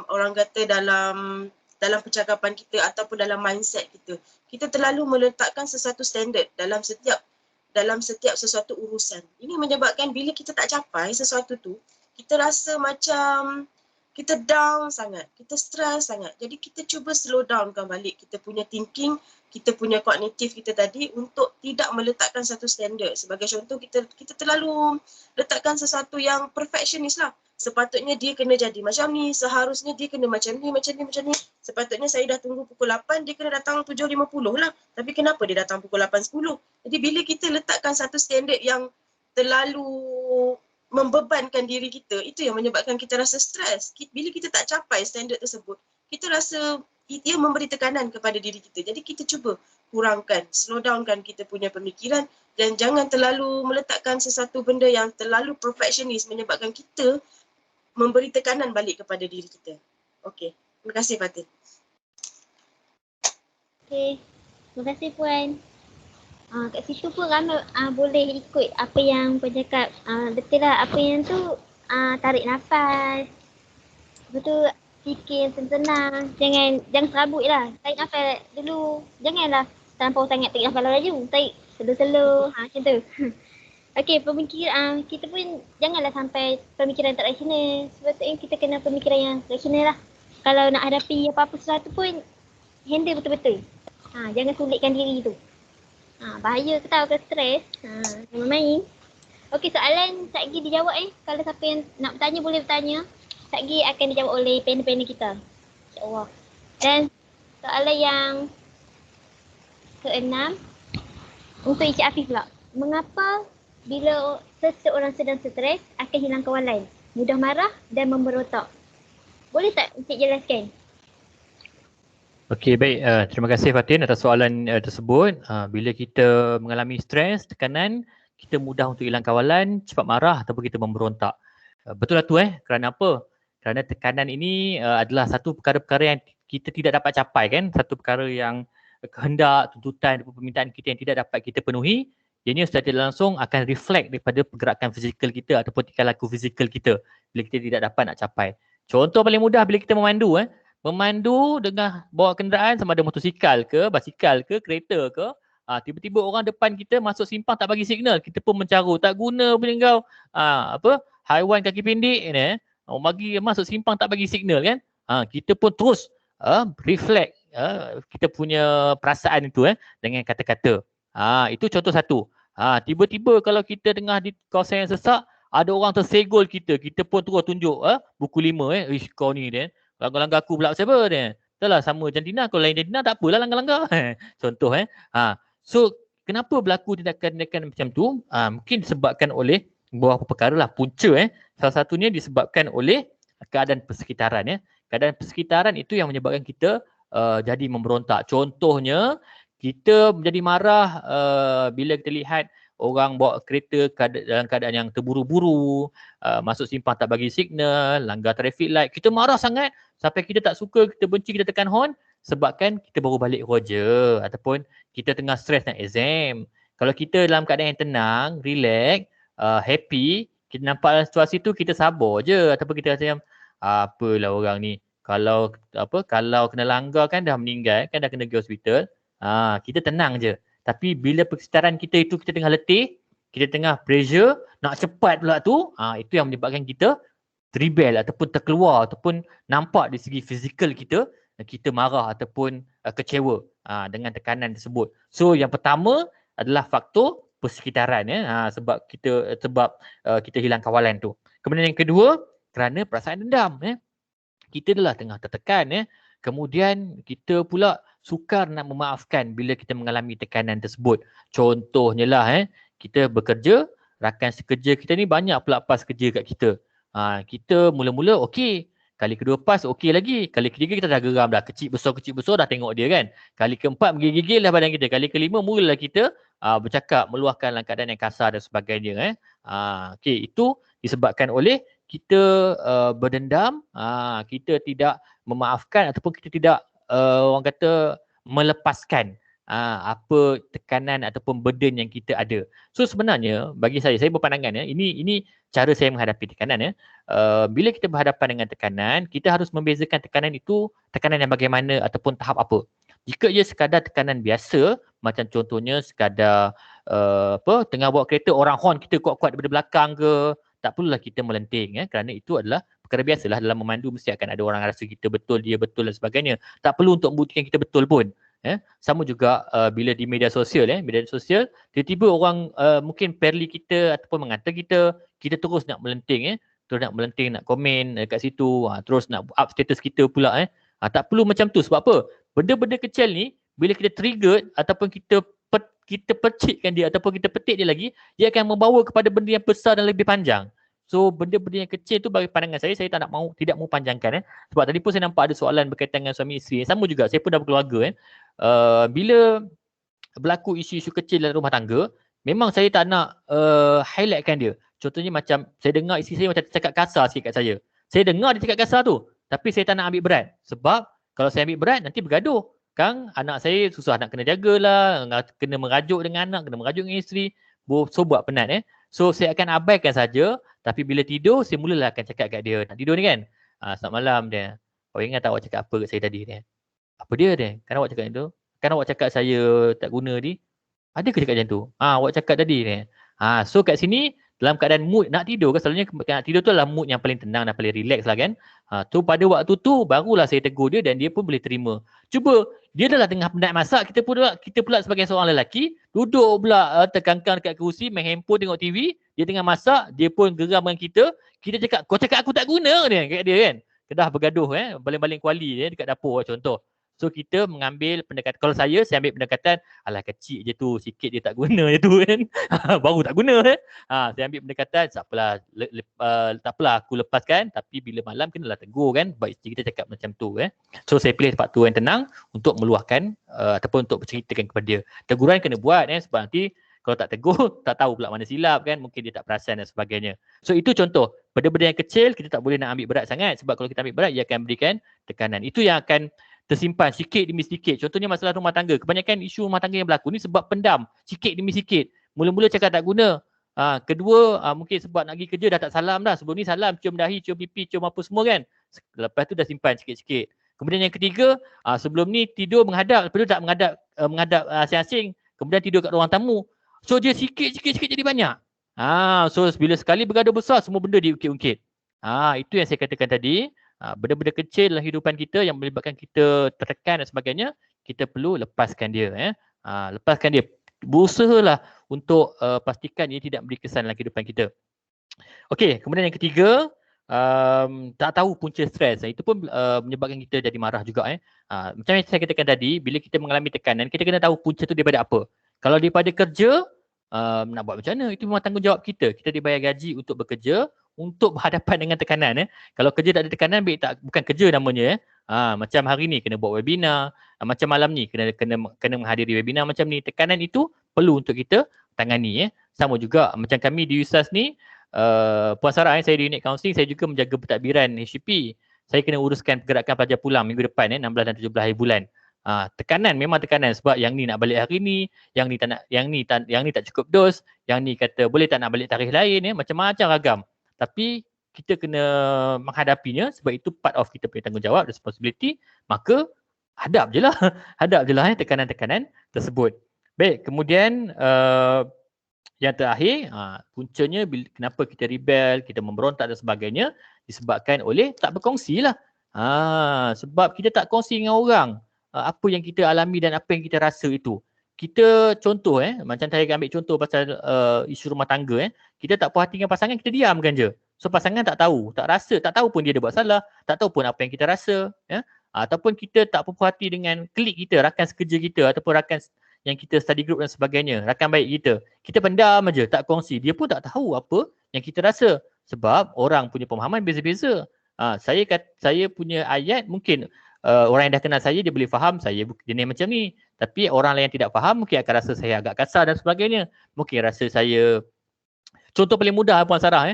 orang kata dalam percakapan kita ataupun dalam mindset kita. Kita terlalu meletakkan sesuatu standard dalam setiap sesuatu urusan. Ini menyebabkan bila kita tak capai sesuatu tu, kita rasa macam kita down sangat, kita stress sangat. Jadi kita cuba slow downkan balik kita punya thinking, kita punya kognitif kita tadi untuk tidak meletakkan satu standard. Sebagai contoh, kita terlalu letakkan sesuatu yang perfectionist lah. Sepatutnya dia kena jadi macam ni, seharusnya dia kena macam ni. Sepatutnya saya dah tunggu pukul 8, dia kena datang 7.50 lah. Tapi kenapa dia datang pukul 8.10? Jadi bila kita letakkan satu standard yang terlalu membebankan diri kita, itu yang menyebabkan kita rasa stres. Bila kita tak capai standard tersebut, kita rasa ia memberi tekanan kepada diri kita. Jadi kita cuba kurangkan, slow downkan kita punya pemikiran dan jangan terlalu meletakkan sesuatu benda yang terlalu perfectionist menyebabkan kita memberi tekanan balik kepada diri kita. Okey, terima kasih Fatin. Okey, terima kasih Puan. Kat situ pun ramai boleh ikut apa yang Puan cakap. Betul lah, apa yang tu tarik nafas. Betul, fikir tenang. Jangan serabut lah. Tarik nafas dulu. Janganlah terlampau sangat tarik nafas laju. Tarik slow-slow. Macam tu. Okey, pemikiran kita pun janganlah sampai pemikiran tak rasional. Sepatutnya kita kena pemikiran yang rasional lah. Kalau nak hadapi apa-apa sesuatu pun handle betul-betul. Jangan sulitkan diri tu. Bahaya ke tahu ke stres. Jangan main. Okey, soalan Satgi dijawab Kalau siapa yang nak bertanya boleh bertanya. Satgi akan dijawab oleh panel-panel kita. InsyaAllah. Dan soalan yang ke-6 untuk Encik Afif pula. Mengapa bila seseorang sedang stres akan hilang kawalan, mudah marah dan memberontak? Boleh tak Encik jelaskan? Okey, baik. Terima kasih Fatin atas soalan tersebut. Bila kita mengalami stres, tekanan, kita mudah untuk hilang kawalan, cepat marah ataupun kita memberontak. Betul lah tu Kerana apa? Kerana tekanan ini adalah satu perkara-perkara yang kita tidak dapat capai kan. Satu perkara yang kehendak, tuntutan, permintaan kita yang tidak dapat kita penuhi. Ini secara tidak langsung akan reflect daripada pergerakan fizikal kita ataupun tingkah laku fizikal kita bila kita tidak dapat nak capai. Contoh paling mudah bila kita memandu memandu dengan bawa kenderaan sama ada motosikal ke, basikal ke, kereta ke, tiba-tiba orang depan kita masuk simpang tak bagi signal, kita pun mencarut, tak guna punya kau haiwan kaki pendek ni bagi masuk simpang tak bagi signal kan. Kita pun terus reflect kita punya perasaan itu dengan kata-kata. Itu contoh satu. Tiba-tiba kalau kita tengah di kawasan yang sesak, ada orang tersegol kita pun terus tunjuk buku 5 ish kau ni dia langgar-langgar aku pula siapa dia. Itulah sama jantina, kalau lain jantina tak apalah langgar-langgar. Contoh So kenapa berlaku tindakan-tindakan macam tu? Mungkin disebabkan oleh beberapa perkara lah. Punca salah satunya disebabkan oleh keadaan persekitaran Keadaan persekitaran itu yang menyebabkan kita jadi memberontak. Contohnya kita menjadi marah bila kita lihat orang bawa kereta dalam keadaan yang terburu-buru, masuk simpang tak bagi signal, langgar traffic light. Kita marah sangat sampai kita tak suka, kita benci, kita tekan horn sebabkan kita baru balik kerja ataupun kita tengah stres nak exam. Kalau kita dalam keadaan yang tenang, relax, happy, kita nampak situasi tu kita sabar je ataupun kita rasa macam apalah orang ni. Kalau kena langgar kan dah meninggal, kan dah kena pergi hospital. Kita tenang je. Tapi bila persekitaran kita itu kita tengah letih, kita tengah pressure, nak cepat pula tu, itu yang menyebabkan kita rebel ataupun terkeluar ataupun nampak di segi fizikal kita, kita marah ataupun kecewa dengan tekanan tersebut. So yang pertama adalah faktor persekitaran, sebab kita hilang kawalan tu. Kemudian yang kedua, kerana perasaan dendam. Kita adalah tengah tertekan, kemudian kita pula sukar nak memaafkan bila kita mengalami tekanan tersebut. Contohnya lah, kita bekerja, rakan sekerja kita ni banyak pula pas kerja kat kita. Kita mula-mula okey, kali kedua pas okey lagi, kali ketiga kita dah geram dah, kecil besar dah tengok dia kan. Kali keempat menggigil lah badan kita, kali kelima mulalah kita bercakap, meluahkan dalam keadaan yang kasar dan sebagainya. Okey, itu disebabkan oleh kita berdendam, kita tidak memaafkan ataupun kita tidak orang kata melepaskan apa tekanan ataupun burden yang kita ada. So sebenarnya bagi saya berpandangan ini cara saya menghadapi tekanan. Bila kita berhadapan dengan tekanan, kita harus membezakan tekanan itu tekanan yang bagaimana ataupun tahap apa. Jika ia sekadar tekanan biasa, macam contohnya sekadar tengah bawa kereta, orang horn kita kuat-kuat daripada belakang ke, tak perlulah kita melenting, kerana itu adalah perkara biasalah. Dalam memandu mesti akan ada orang rasa kita betul, dia betul dan sebagainya. Tak perlu untuk membuktikan kita betul pun. Sama juga bila di media sosial, tiba-tiba orang mungkin perli kita ataupun mengata kita terus nak melenting, nak komen kat situ, terus nak up status kita pula. Tak perlu macam tu. Sebab apa? Benda-benda kecil ni bila kita trigger ataupun kita percikkan dia ataupun kita petik dia lagi, dia akan membawa kepada benda yang besar dan lebih panjang. So benda-benda yang kecil tu bagi pandangan saya tidak mahu panjangkan. Sebab tadi pun saya nampak ada soalan berkaitan dengan suami isteri. Sama juga, saya pun dah berkeluarga. Bila berlaku isu-isu kecil dalam rumah tangga, memang saya tak nak highlightkan dia. Contohnya macam saya dengar isteri saya macam cakap kasar sikit kat saya. Saya dengar dia cakap kasar tu, tapi saya tak nak ambil berat. Sebab kalau saya ambil berat nanti bergaduh. Kang, anak saya susah nak kena jagalah, kena merajuk dengan anak, kena merajuk dengan isteri. So buat penat. So saya akan abaikan saja, tapi bila tidur saya mulalah akan cakap kat dia. Nak tidur ni kan? Selamat malam dia. Awak ingat tak awak cakap apa kat saya tadi dia? Apa dia? Kan awak cakap itu? Kan awak cakap saya tak guna ni? Ada ke cakap macam tu? Awak cakap tadi ni. So kat sini dalam keadaan mood nak tidur, selalunya nak tidur tu adalah mood yang paling tenang dan paling relax lah kan. Tu pada waktu tu barulah saya tegur dia dan dia pun boleh terima. Cuba dia dah tengah penat masak, kita pula sebagai seorang lelaki duduk pula terkangkang dekat kerusi, main handphone, tengok TV, dia tengah masak, dia pun geram dengan kita cakap kau cakap aku tak guna dia kat dia kan. Kedah bergaduh baling-baling kuali dekat dapur contoh. So kita mengambil pendekatan, kalau saya ambil pendekatan alah kecil je tu, sikit dia tak guna je tu kan. Baru tak guna saya ambil pendekatan tak apalah aku lepaskan, tapi bila malam kenalah tegur kan, baik kita cakap macam tu So saya pilih tempat tu yang tenang untuk meluahkan ataupun untuk berceritakan kepada dia. Teguran kena buat sebab nanti kalau tak tegur tak tahu pula mana silap kan, mungkin dia tak perasan dan sebagainya. So itu contoh benda-benda yang kecil kita tak boleh nak ambil berat sangat, sebab kalau kita ambil berat ia akan berikan tekanan. Itu yang akan tersimpan sikit demi sikit. Contohnya masalah rumah tangga. Kebanyakan isu rumah tangga yang berlaku ni sebab pendam sikit demi sikit. Mula-mula cakap tak guna. Kedua, mungkin sebab nak pergi kerja dah tak salam dah. Sebelum ni salam, cium dahi, cium pipi, cium apa semua kan. Lepas tu dah simpan sikit-sikit. Kemudian yang ketiga, sebelum ni tidur menghadap, lepas tu tak menghadap asing-asing. Kemudian tidur kat ruang tamu. So dia sikit-sikit jadi banyak. So bila sekali bergaduh besar, semua benda diungkit-ungkit. Itu yang saya katakan tadi. Benda-benda kecil dalam kehidupan kita yang melibatkan kita tertekan dan sebagainya, kita perlu lepaskan dia. Lepaskan dia. Berusahalah untuk pastikan ia tidak beri kesan dalam kehidupan kita. Okey, kemudian yang ketiga, tak tahu punca stres. Itu pun menyebabkan kita jadi marah juga. Macam yang saya katakan tadi, bila kita mengalami tekanan, kita kena tahu punca tu daripada apa. Kalau daripada kerja, nak buat macam mana? Itu memang tanggungjawab kita. Kita dibayar gaji untuk bekerja, untuk berhadapan dengan tekanan. Kalau kerja tak ada tekanan, bukan kerja namanya. Macam hari ni kena buat webinar, macam malam ni kena menghadiri webinar macam ni. Tekanan itu perlu untuk kita tangani. Sama juga macam kami di USAS ni, Puan Sarah, saya di unit counselling, saya juga menjaga pentadbiran HCP. Saya kena uruskan pergerakan pelajar pulang minggu depan 16 dan 17 hari bulan. Tekanan, memang tekanan sebab yang ni nak balik hari ni, yang ni tak cukup dos, yang ni kata boleh tak nak balik tarikh lain, macam-macam ragam. Tapi kita kena menghadapinya sebab itu part of kita punya tanggungjawab, responsibility. Maka hadap je lah tekanan-tekanan tersebut. Baik, kemudian Yang terakhir, puncanya kenapa kita rebel, kita memberontak dan sebagainya disebabkan oleh tak berkongsi lah. Sebab kita tak kongsi dengan orang apa yang kita alami dan apa yang kita rasa itu. Kita contoh macam saya ambil contoh pasal isu rumah tangga kita tak puas hati dengan pasangan, kita diamkan je. So pasangan tak tahu, tak rasa, tak tahu pun dia ada buat salah, tak tahu pun apa yang kita rasa ataupun kita tak puas hati dengan klik kita, rakan sekerja kita ataupun rakan yang kita study group dan sebagainya, rakan baik kita. Kita pendam aja, tak kongsi. Dia pun tak tahu apa yang kita rasa. Sebab orang punya pemahaman beza-beza. Saya punya ayat mungkin orang yang dah kenal saya dia boleh faham saya jenis macam ni. Tapi orang lain yang tidak faham mungkin akan rasa saya agak kasar dan sebagainya. Mungkin rasa saya, contoh paling mudah Puan Sarah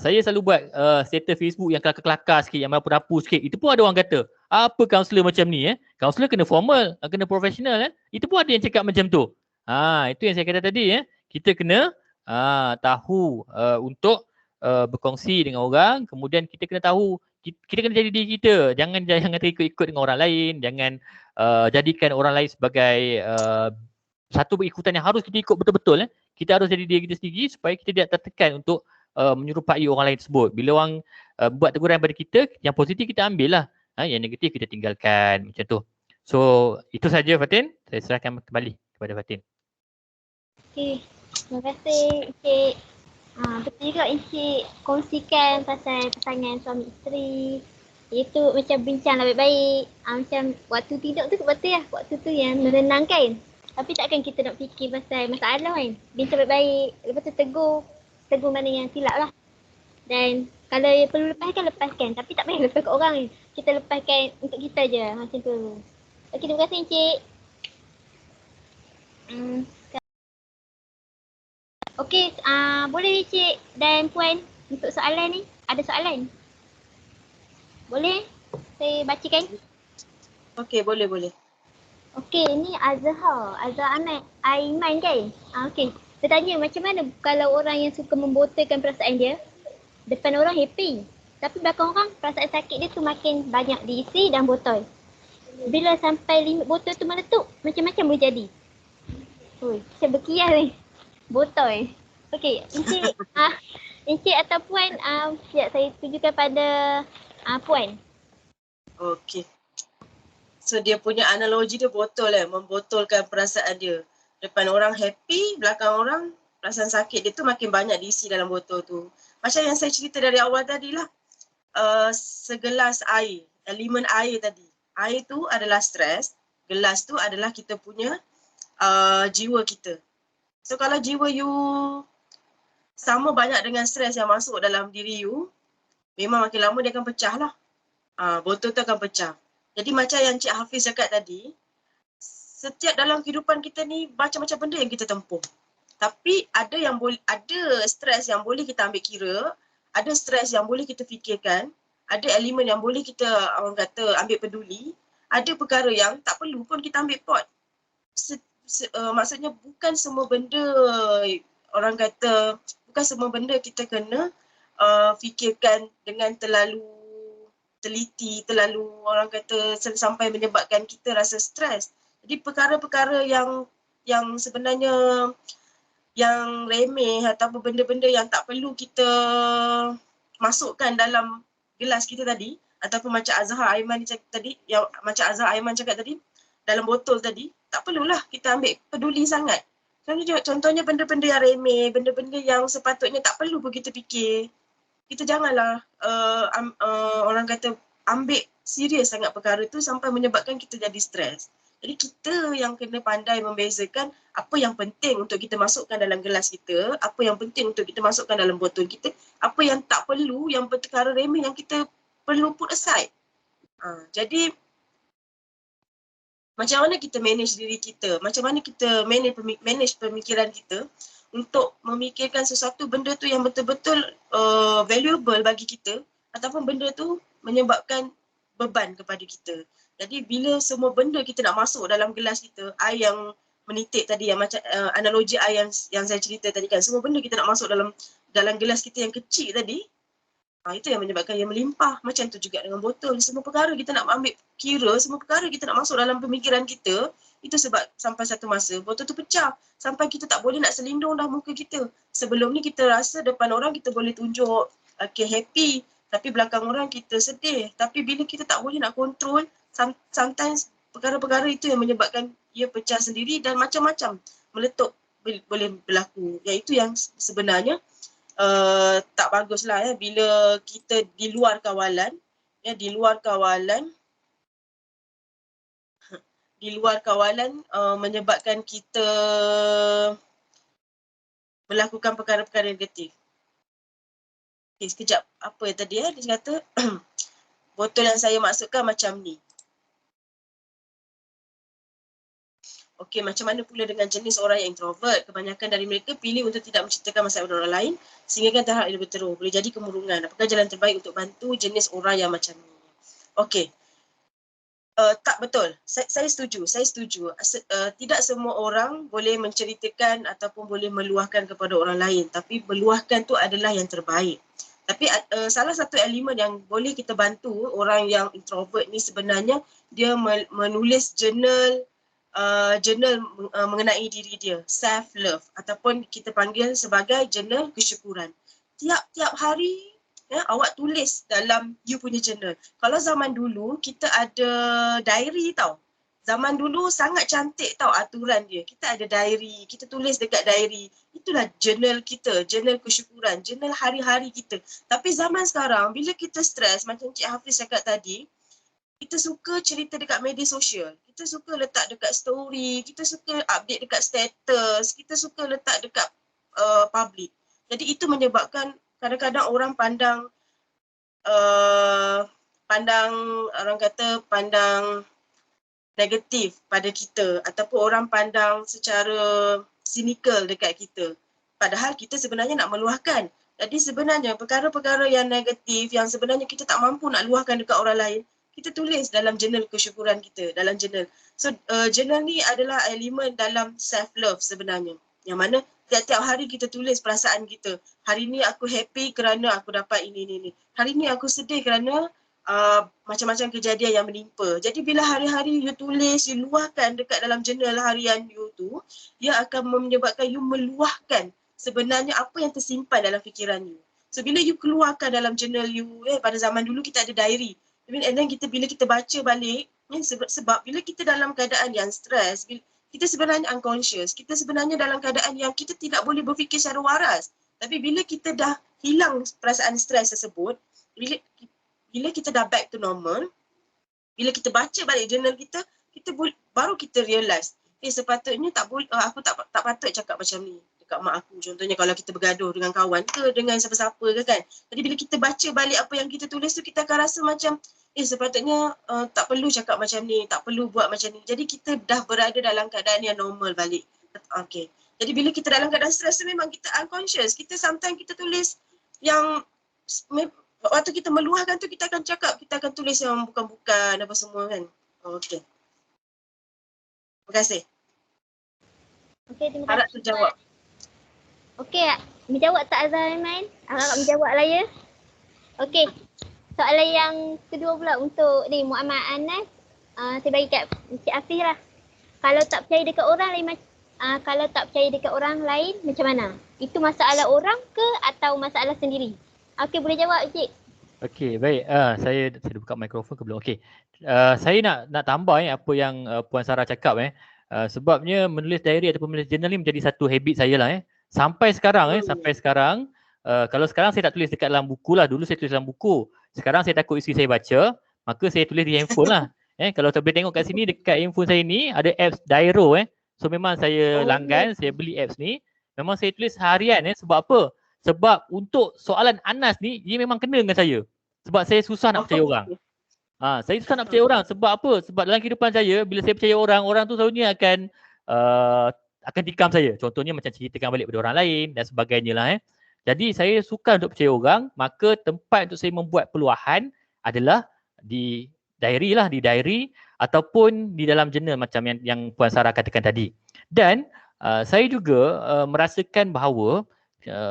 saya selalu buat status Facebook yang kelakar-kelakar sikit, yang merapu-rapu sikit. Itu pun ada orang kata, apa kaunselor macam ni kaunselor kena formal, kena profesional Itu pun ada yang cakap macam tu. Itu yang saya kata tadi kita kena tahu untuk berkongsi dengan orang, kemudian kita kena tahu, kita kena jadi diri kita. Jangan terikut-ikut dengan orang lain, jangan jadikan orang lain sebagai satu ikutan yang harus kita ikut betul-betul. Kita harus jadi diri kita sendiri supaya kita tidak tertekan untuk menyerupai orang lain tersebut. Bila orang buat teguran pada kita, yang positif kita ambil lah. Yang negatif kita tinggalkan macam tu. So itu saja Fatin. Saya serahkan kembali kepada Fatin. Okey. Terima kasih Encik. Betul juga Encik kongsikan pasal pasangan suami isteri. Iaitu macam bincanglah baik-baik. Macam waktu tidur tu betul lah. Waktu tu yang menenangkan. Tapi takkan kita nak fikir pasal masalah kan. Bincang baik-baik. Lepas tu tegur mana yang silap lah. Dan kalau perlu lepaskan. Tapi tak payah lepas ke orang ni. Kita lepaskan untuk kita je. Macam tu. Okey, terima kasih Encik. Okey, boleh Encik dan Puan untuk soalan ni. Ada soalan? Boleh? Saya bacakan. Okey, boleh. Okey, ni Azhar Ahmad Aiman kan? Okey. Saya tanya macam mana kalau orang yang suka membotolkan perasaan dia, depan orang happy. Tapi belakang orang perasaan sakit dia tu makin banyak diisi dan botol. Bila sampai limit botol tu meletup, macam-macam boleh jadi. Macam berkias ni. Botol. Okey, Encik atau Puan, siap saya tujukan pada Puan. Okey. So dia punya analogi dia botol membotolkan perasaan dia. Depan orang happy, belakang orang perasaan sakit dia tu makin banyak diisi dalam botol tu. Macam yang saya cerita dari awal tadi lah. Segelas air, elemen air tadi. Air tu adalah stres, gelas tu adalah kita punya jiwa kita. So kalau jiwa you sama banyak dengan stres yang masuk dalam diri you, memang makin lama dia akan pecah lah. Botol tu akan pecah. Jadi macam yang Cik Hafiz cakap tadi, setiap dalam kehidupan kita ni macam-macam benda yang kita tempuh. Tapi ada stres yang boleh kita ambil kira, ada stres yang boleh kita fikirkan, ada elemen yang boleh kita orang kata ambil peduli, ada perkara yang tak perlu pun kita ambil pot. Maksudnya bukan semua benda orang kata, bukan semua benda kita kena fikirkan dengan terlalu teliti, terlalu orang kata sampai menyebabkan kita rasa stres. Jadi perkara-perkara yang sebenarnya yang remeh ataupun benda-benda yang tak perlu kita masukkan dalam gelas kita tadi, ataupun macam Azhar Aiman cakap tadi, dalam botol tadi, tak perlulah kita ambil peduli sangat. Contohnya benda-benda yang remeh, benda-benda yang sepatutnya tak perlu pun kita fikir. Kita janganlah orang kata ambil serius sangat perkara tu sampai menyebabkan kita jadi stres. Jadi kita yang kena pandai membezakan apa yang penting untuk kita masukkan dalam gelas kita, apa yang penting untuk kita masukkan dalam botol kita, apa yang tak perlu, yang perkara remeh yang kita perlu put aside. Jadi macam mana kita manage diri kita, macam mana kita manage pemikiran kita untuk memikirkan sesuatu benda tu yang betul-betul valuable bagi kita ataupun benda tu menyebabkan beban kepada kita. Jadi bila semua benda kita nak masuk dalam gelas kita, air yang menitik tadi, yang macam analogi air yang saya cerita tadi kan, semua benda kita nak masuk dalam gelas kita yang kecil tadi, itu yang menyebabkan ia melimpah. Macam tu juga dengan botol, semua perkara kita nak ambil kira, semua perkara kita nak masuk dalam pemikiran kita, Itu sebab sampai satu masa botol tu pecah. Sampai kita tak boleh nak selindung dah muka kita. Sebelum ni kita rasa depan orang kita boleh tunjuk okay, happy. Tapi belakang orang kita sedih. Tapi bila kita tak boleh nak kontrol, sometimes perkara-perkara itu yang menyebabkan ia pecah sendiri dan macam-macam meletup boleh berlaku. Iaitu yang sebenarnya tak baguslah ya bila kita di luar kawalan, ya di luar kawalan menyebabkan kita melakukan perkara-perkara negatif. Okay, sekejap. Apa tadi dia kata botol yang saya maksudkan macam ni. Okey, macam mana pula dengan jenis orang yang introvert? Kebanyakan dari mereka pilih untuk tidak menceritakan masalah orang lain sehingga tahap ini berterus. Boleh jadi kemurungan. Apakah jalan terbaik untuk bantu jenis orang yang macam ni? Okey. Tak betul. Saya setuju. Tidak semua orang boleh menceritakan ataupun boleh meluahkan kepada orang lain. Tapi meluahkan tu adalah yang terbaik. Tapi salah satu elemen yang boleh kita bantu orang yang introvert ni sebenarnya dia menulis jurnal mengenai diri dia, self love ataupun kita panggil sebagai jurnal kesyukuran. Tiap hari awak tulis dalam you punya jurnal. Kalau zaman dulu kita ada diary tau. Zaman dulu sangat cantik tau aturan dia. Kita ada diary, kita tulis dekat diary. Itulah jurnal kita, jurnal kesyukuran, jurnal hari-hari kita. Tapi zaman sekarang bila kita stres macam Cik Hafiz cakap tadi, kita suka cerita dekat media sosial. Kita suka letak dekat story, kita suka update dekat status, kita suka letak dekat public. Jadi itu menyebabkan kadang-kadang orang pandang negatif pada kita ataupun orang pandang secara cynical dekat kita. Padahal kita sebenarnya nak meluahkan. Jadi sebenarnya perkara-perkara yang negatif yang sebenarnya kita tak mampu nak luahkan dekat orang lain, kita tulis dalam jurnal kesyukuran kita, dalam jurnal. So jurnal ni adalah elemen dalam self love sebenarnya. Yang mana tiap-tiap hari kita tulis perasaan kita. Hari ni aku happy kerana aku dapat ini. Hari ni aku sedih kerana macam-macam kejadian yang menimpa. Jadi bila hari-hari you tulis, you luahkan dekat dalam jurnal harian you tu, ia akan menyebabkan you meluahkan sebenarnya apa yang tersimpan dalam fikiran you. So bila you keluarkan dalam jurnal you, pada zaman dulu kita ada diary. And then bila kita baca balik, sebab bila kita dalam keadaan yang stres, kita sebenarnya unconscious. Kita sebenarnya dalam keadaan yang kita tidak boleh berfikir secara waras. Tapi bila kita dah hilang perasaan stres tersebut, bila kita dah back to normal, bila kita baca balik jurnal kita baru kita realise, sepatutnya aku tak patut cakap macam ni dekat mak aku. Contohnya kalau kita bergaduh dengan kawan ke dengan siapa-siapa ke kan. Jadi bila kita baca balik apa yang kita tulis tu, kita akan rasa macam sepatutnya tak perlu cakap macam ni, tak perlu buat macam ni. Jadi kita dah berada dalam keadaan yang normal balik. Okay. Jadi bila kita dalam keadaan stres tu memang kita unconscious. Sometimes kita tulis yang waktu kita meluahkan tu kita akan kita akan tulis yang bukan-bukan apa semua kan. Okay. Terima kasih. Okay, terima kasih. Harap terjawab. Okay, menjawab tak Azhar Aiman? Harap menjawab lah ya. Okay. Soalan yang kedua pula untuk ni Muhammad Anas, saya bagi kat Encik Hafiz lah. Kalau tak percaya dekat orang lain macam mana? Itu masalah orang ke atau masalah sendiri? Okey, boleh jawab Encik. Okey, baik. Saya buka mikrofon ke belum? Okey. Saya nak tambah apa yang Puan Sarah cakap sebabnya menulis diary ataupun menulis journal ni menjadi satu habit saya lah Sampai sekarang kalau sekarang saya tak tulis dekat dalam buku lah. Dulu saya tulis dalam buku. Sekarang saya takut isteri saya baca, maka saya tulis di handphone lah. Kalau tak boleh tengok kat sini dekat handphone saya ni ada apps Diaro So memang saya langgan, saya beli apps ni. Memang saya tulis harian sebab apa? Sebab untuk soalan Anas ni dia memang kena dengan saya. Sebab saya susah nak percaya orang. Saya susah nak percaya orang sebab apa? Sebab dalam kehidupan saya bila saya percaya orang tu selalunya akan tikam saya. Contohnya macam ceritakan balik pada orang lain dan sebagainya lah Jadi saya suka untuk percaya orang, maka tempat untuk saya membuat peluahan adalah di diary ataupun di dalam jurnal macam yang Puan Sarah katakan tadi. Dan saya juga merasakan bahawa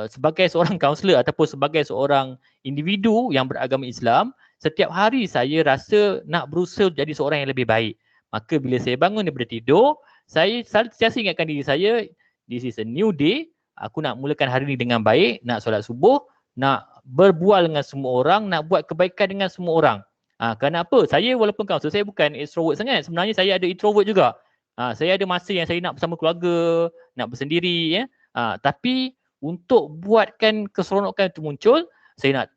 sebagai seorang kaunselor ataupun sebagai seorang individu yang beragama Islam, setiap hari saya rasa nak berusaha jadi seorang yang lebih baik. Maka bila saya bangun daripada tidur, saya sentiasa ingatkan diri saya, this is a new day, aku nak mulakan hari ni dengan baik, nak solat subuh, nak berbual dengan semua orang, nak buat kebaikan dengan semua orang. Kerana apa? Saya walaupun kaunselor, saya bukan extrovert sangat. Sebenarnya saya ada introvert juga. Saya ada masa yang saya nak bersama keluarga, nak bersendiri, ya. Tapi untuk buatkan keseronokan itu muncul,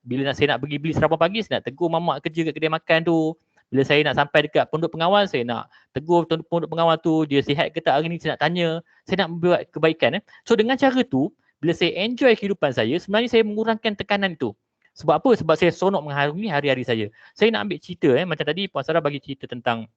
bila saya nak pergi beli sarapan pagi, saya nak tegur mamak kerja kat kedai makan tu. Bila saya nak sampai dekat pondok pengawal, saya nak tegur pondok pengawal tu, dia sihat ke tak hari ni, saya nak tanya, saya nak buat kebaikan. So dengan cara tu, bila saya enjoy kehidupan saya, sebenarnya saya mengurangkan tekanan itu. Sebab apa? Sebab saya seronok mengharungi hari-hari saya. Saya nak ambil cerita, macam tadi Puan Sarah bagi cerita tentang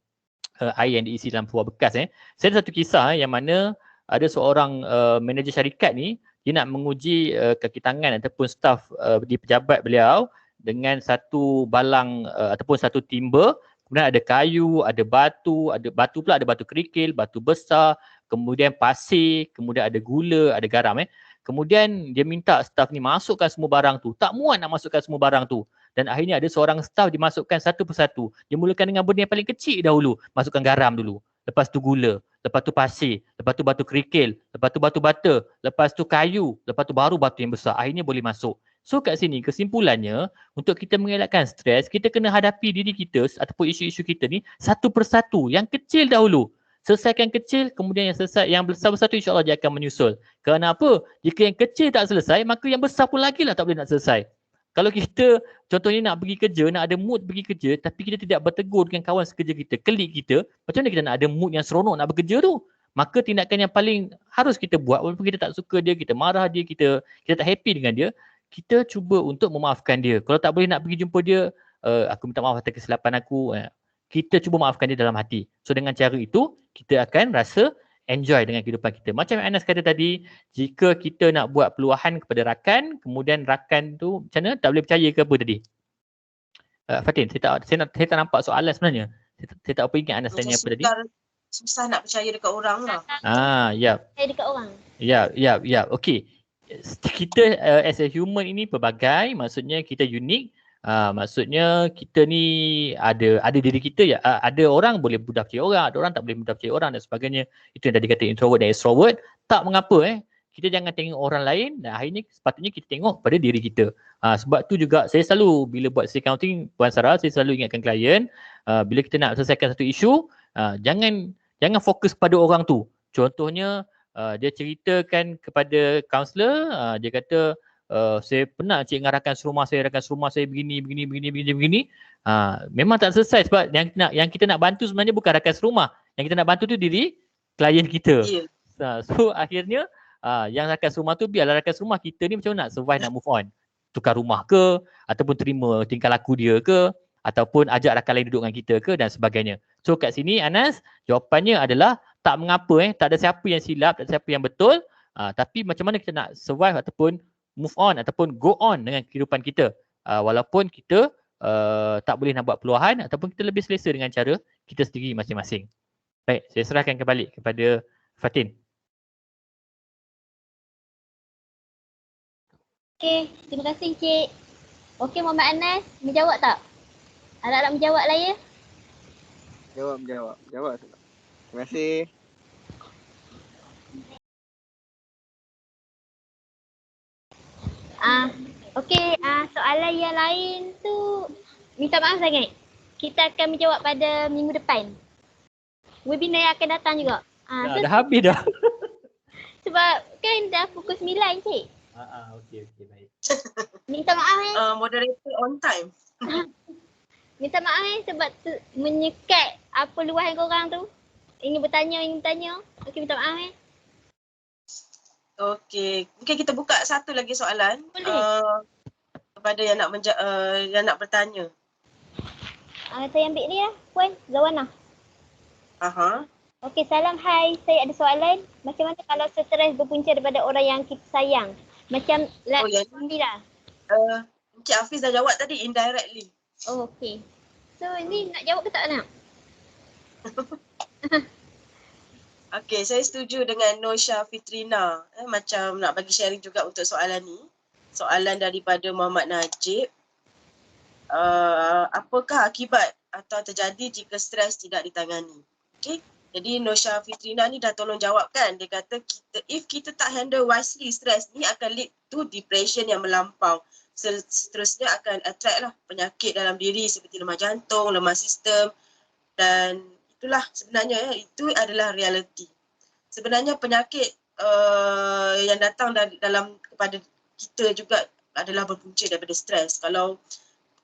air yang diisi dalam sebuah bekas. Saya ada satu kisah yang mana ada seorang manager syarikat ni, dia nak menguji kaki tangan ataupun staf di pejabat beliau dengan satu balang ataupun satu timber. Kemudian ada kayu, ada batu pula, ada batu kerikil, batu besar, kemudian pasir, kemudian ada gula, ada garam. Kemudian dia minta staf ni masukkan semua barang tu. Tak muat nak masukkan semua barang tu. Dan akhirnya ada seorang staf dimasukkan satu persatu. Dia mulakan dengan benda yang paling kecil dahulu. Masukkan garam dulu. Lepas tu gula. Lepas tu pasir. Lepas tu batu kerikil. Lepas tu batu bata. Lepas tu kayu. Lepas tu baru batu yang besar. Akhirnya boleh masuk. So kat sini kesimpulannya, untuk kita mengelakkan stres, kita kena hadapi diri kita ataupun isu-isu kita ni satu persatu. Yang kecil dahulu. Selesaikan kecil, kemudian yang besar-besar tu insya-Allah dia akan menyusul. Kerana apa? Jika yang kecil tak selesai, maka yang besar pun lagi lah tak boleh nak selesai. Kalau kita contohnya nak pergi kerja, nak ada mood pergi kerja, tapi kita tidak bertegur dengan kawan sekerja kita, klik kita, macam mana kita nak ada mood yang seronok nak bekerja tu? Maka tindakan yang paling harus kita buat, walaupun kita tak suka dia, kita marah dia, kita tak happy dengan dia, kita cuba untuk memaafkan dia. Kalau tak boleh nak pergi jumpa dia, aku minta maaf atas kesilapan aku. Kita cuba maafkan dia dalam hati. So dengan cara itu, kita akan rasa enjoy dengan kehidupan kita. Macam Anas kata tadi, jika kita nak buat peluahan kepada rakan, kemudian rakan tu macam mana? Tak boleh percaya ke apa tadi? Fatin, saya tak nampak soalan sebenarnya. Saya tak apa ingat Anas tanya apa tadi. Susah nak percaya dekat orang lah. Ya. Percaya dekat orang. Ya. Okey. Kita as a human ini pelbagai, maksudnya kita unik. Maksudnya kita ni ada diri kita ya. Ada orang boleh mudah percaya orang, ada orang tak boleh mudah percaya orang dan sebagainya. Itu yang tadi kata introvert dan extrovert. Tak mengapa kita jangan tengok orang lain dan akhirnya sepatutnya kita tengok pada diri kita. Sebab tu juga saya selalu bila buat sesi counting Puan Sarah, saya selalu ingatkan klien bila kita nak selesaikan satu isu, jangan fokus pada orang tu. Contohnya dia ceritakan kepada kaunselor, dia kata saya pernah cik ngarahkan serumah saya begini. Memang tak selesai sebab yang kita nak bantu sebenarnya bukan rakan serumah. Yang kita nak bantu tu diri klien kita. So akhirnya yang rakan serumah tu biarlah rakan serumah kita ni macam mana nak survive, nak move on. Tukar rumah ke, ataupun terima tingkah laku dia ke, ataupun ajak rakan lain duduk dengan kita ke dan sebagainya. So kat sini Anas, jawapannya adalah tak mengapa tak ada siapa yang silap, tak ada siapa yang betul. Tapi macam mana kita nak survive ataupun move on ataupun go on dengan kehidupan kita, walaupun kita tak boleh nak buat peluahan ataupun kita lebih selesa dengan cara kita sendiri masing-masing. Baik, saya serahkan kembali kepada Fatin. Okey, terima kasih Encik. Okey, Muhammad Anas, menjawab tak? Harap-harap menjawab lah ya. Jawab. Terima kasih. Okey, soalan yang lain tu minta maaf sangat. Kita akan menjawab pada minggu depan. Webinar yang akan datang juga. Dah habis dah. Sebab kan dah pukul 9 Cik. Okey, baik. Minta maaf Moderator on time. Minta maaf sebab menyekat apa luahan korang tu. Ingin bertanya. Okey, minta maaf Okey, mungkin kita buka satu lagi soalan. Boleh. Kepada yang nak bertanya. Saya ambil ni lah, Puan Zawana. Okey, salam, hai. Saya ada soalan. Macam mana kalau stres berpunca daripada orang yang kita sayang? Macam Alhamdulillah. Encik Hafiz dah jawab tadi, indirectly. Oh, okey. So, ni nak jawab ke tak nak? Okey, saya setuju dengan Nosha Fitrina. Macam nak bagi sharing juga untuk soalan ni. Soalan daripada Muhammad Najib. Apakah akibat atau terjadi jika stres tidak ditangani? Okay. Jadi Nosha Fitrina ni dah tolong jawabkan. Dia kata if kita tak handle wisely stres ni akan lead to depression yang melampau. Seterusnya akan attract lah penyakit dalam diri seperti lemah jantung, lemah sistem, dan itulah sebenarnya itu adalah realiti. Sebenarnya penyakit yang datang dalam kepada kita juga adalah berpunca daripada stres. Kalau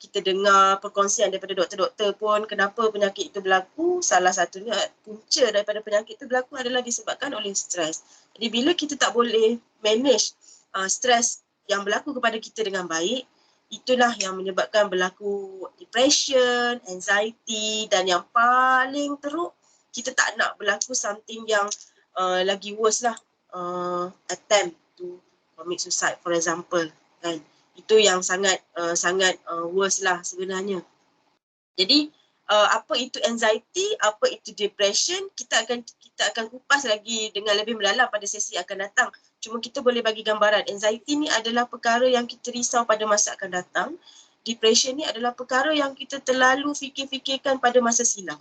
kita dengar perkongsian daripada doktor-doktor pun kenapa penyakit itu berlaku, salah satunya punca daripada penyakit itu berlaku adalah disebabkan oleh stres. Jadi bila kita tak boleh manage stres yang berlaku kepada kita dengan baik, itulah yang menyebabkan berlaku depression, anxiety, dan yang paling teruk kita tak nak berlaku something yang lagi worse lah, attempt to commit suicide for example, kan. Itu yang sangat worse lah sebenarnya. Jadi apa itu anxiety, apa itu depression, kita akan kupas lagi dengan lebih mendalam pada sesi akan datang. Cuma kita boleh bagi gambaran. Anxiety ni adalah perkara yang kita risau pada masa akan datang. Depression ni adalah perkara yang kita terlalu fikir-fikirkan pada masa silam.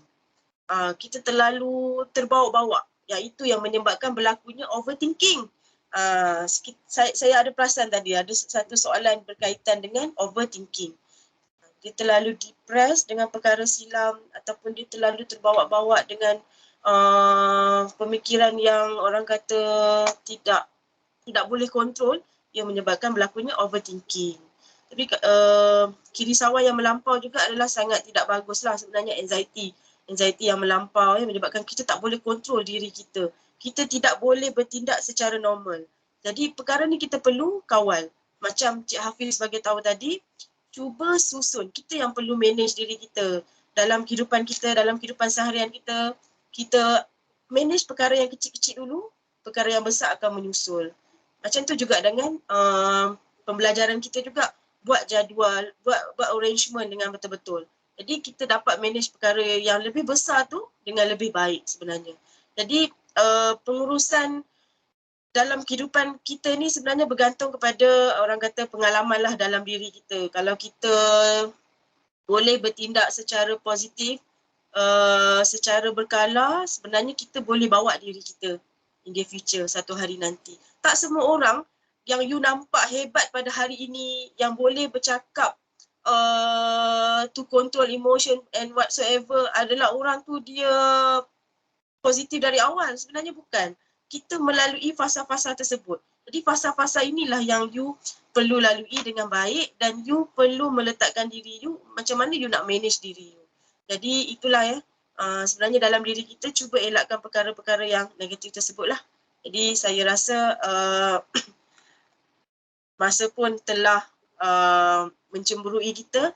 Kita terlalu terbawa-bawa. Iaitu yang menyebabkan berlakunya overthinking. Saya ada perasan tadi ada satu soalan berkaitan dengan overthinking. Dia terlalu depressed dengan perkara silam ataupun dia terlalu terbawa-bawa dengan pemikiran yang orang kata tidak boleh kontrol, yang menyebabkan berlakunya overthinking. Tapi kerisauan yang melampau juga adalah sangat tidak baguslah sebenarnya. Anxiety yang melampau menyebabkan kita tak boleh kontrol diri kita. Kita tidak boleh bertindak secara normal. Jadi perkara ni kita perlu kawal. Macam Cik Hafiz bagi tahu tadi, cuba susun. Kita yang perlu manage diri kita. Dalam kehidupan kita, dalam kehidupan seharian kita, kita manage perkara yang kecil-kecil dulu, perkara yang besar akan menyusul. Macam tu juga dengan pembelajaran kita juga. Buat jadual, buat arrangement dengan betul-betul. Jadi kita dapat manage perkara yang lebih besar tu dengan lebih baik sebenarnya. Jadi pengurusan dalam kehidupan kita ni sebenarnya bergantung kepada orang kata pengalaman lah dalam diri kita. Kalau kita boleh bertindak secara positif, secara berkala, sebenarnya kita boleh bawa diri kita in the future satu hari nanti. Tak semua orang yang you nampak hebat pada hari ini, yang boleh bercakap to control emotion and whatsoever adalah orang tu dia positif dari awal. Sebenarnya bukan. Kita melalui fasa-fasa tersebut. Jadi fasa-fasa inilah yang you perlu lalui dengan baik dan you perlu meletakkan diri you macam mana you nak manage diri you. Jadi itulah sebenarnya dalam diri kita cuba elakkan perkara-perkara yang negatif tersebut lah. Jadi saya rasa masa pun telah mencemburui kita.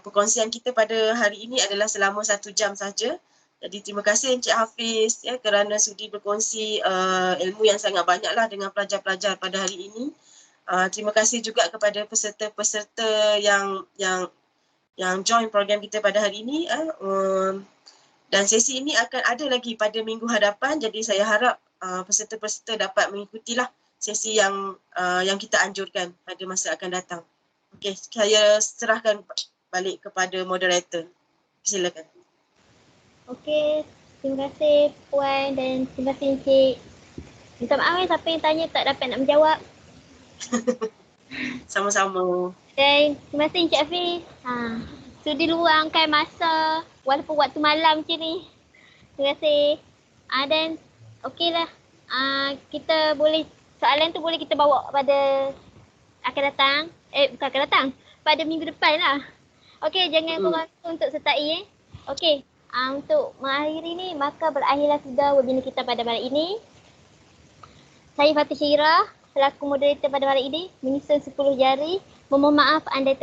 Perkongsian kita pada hari ini adalah selama 1 jam saja. Jadi terima kasih Encik Hafiz kerana sudi berkongsi ilmu yang sangat banyaklah dengan pelajar-pelajar pada hari ini. Terima kasih juga kepada peserta-peserta yang join program kita pada hari ini. Dan sesi ini akan ada lagi pada minggu hadapan. Jadi saya harap peserta-peserta dapat mengikutilah sesi yang kita anjurkan pada masa akan datang. Okey, saya serahkan balik kepada moderator. Silakan. Okey, terima kasih Puan dan terima kasih Encik. Minta maaf siapa yang tanya tak dapat nak menjawab. Sama-sama. Dan terima kasih Encik Hafiz. Sudi luangkan masa walaupun waktu malam macam ni. Terima kasih. Dan okeylah. Kita boleh, soalan tu boleh kita bawa pada akan datang. Bukan akan datang. Pada minggu depan lah. Okey, jangan korang untuk sertai Okey. Untuk mengakhiri ni, maka berakhirlah sudah webinar kita pada malam ini. Saya Fatih Syirah, selaku moderator pada malam ini, menyusun 10 jari. Memohon maaf andai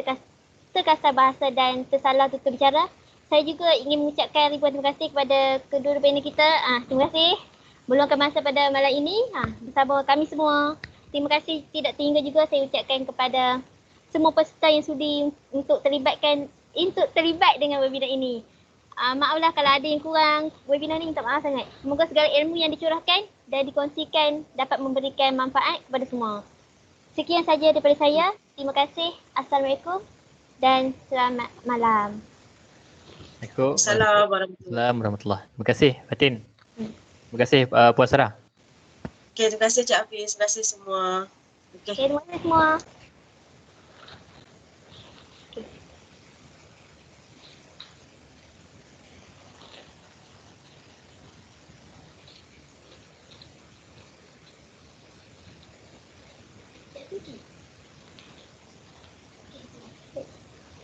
terkasar bahasa dan tersalah tutur bicara. Saya juga ingin mengucapkan ribuan terima kasih kepada kedua panel kita. Terima kasih meluangkan masa pada malam ini bersama kami semua. Terima kasih tidak terhingga juga saya ucapkan kepada semua peserta yang sudi untuk terlibat dengan webinar ini. Maaflah kalau ada yang kurang webinar ni, minta maaf sangat. Semoga segala ilmu yang dicurahkan dan dikongsikan dapat memberikan manfaat kepada semua. Sekian saja daripada saya. Terima kasih. Assalamualaikum dan selamat malam. Assalamualaikum Assalamualaikum warahmatullahi. Terima kasih Fatin. Terima kasih Puan Sarah. Okay, terima kasih Cik Hafiz. Terima kasih semua. Okay. Okay, terima kasih semua.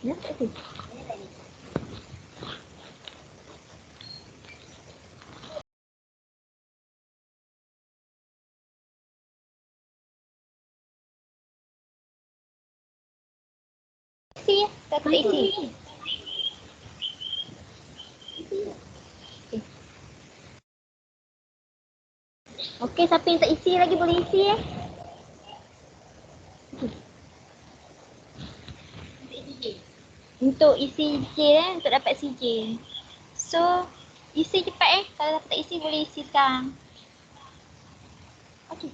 Kenapa tu? Isi, tak ada isi. Okey, siapa yang tak isi lagi boleh isi Untuk isi J untuk dapat CJ. So, isi cepat kalau tak isi boleh isi sekarang. Okey.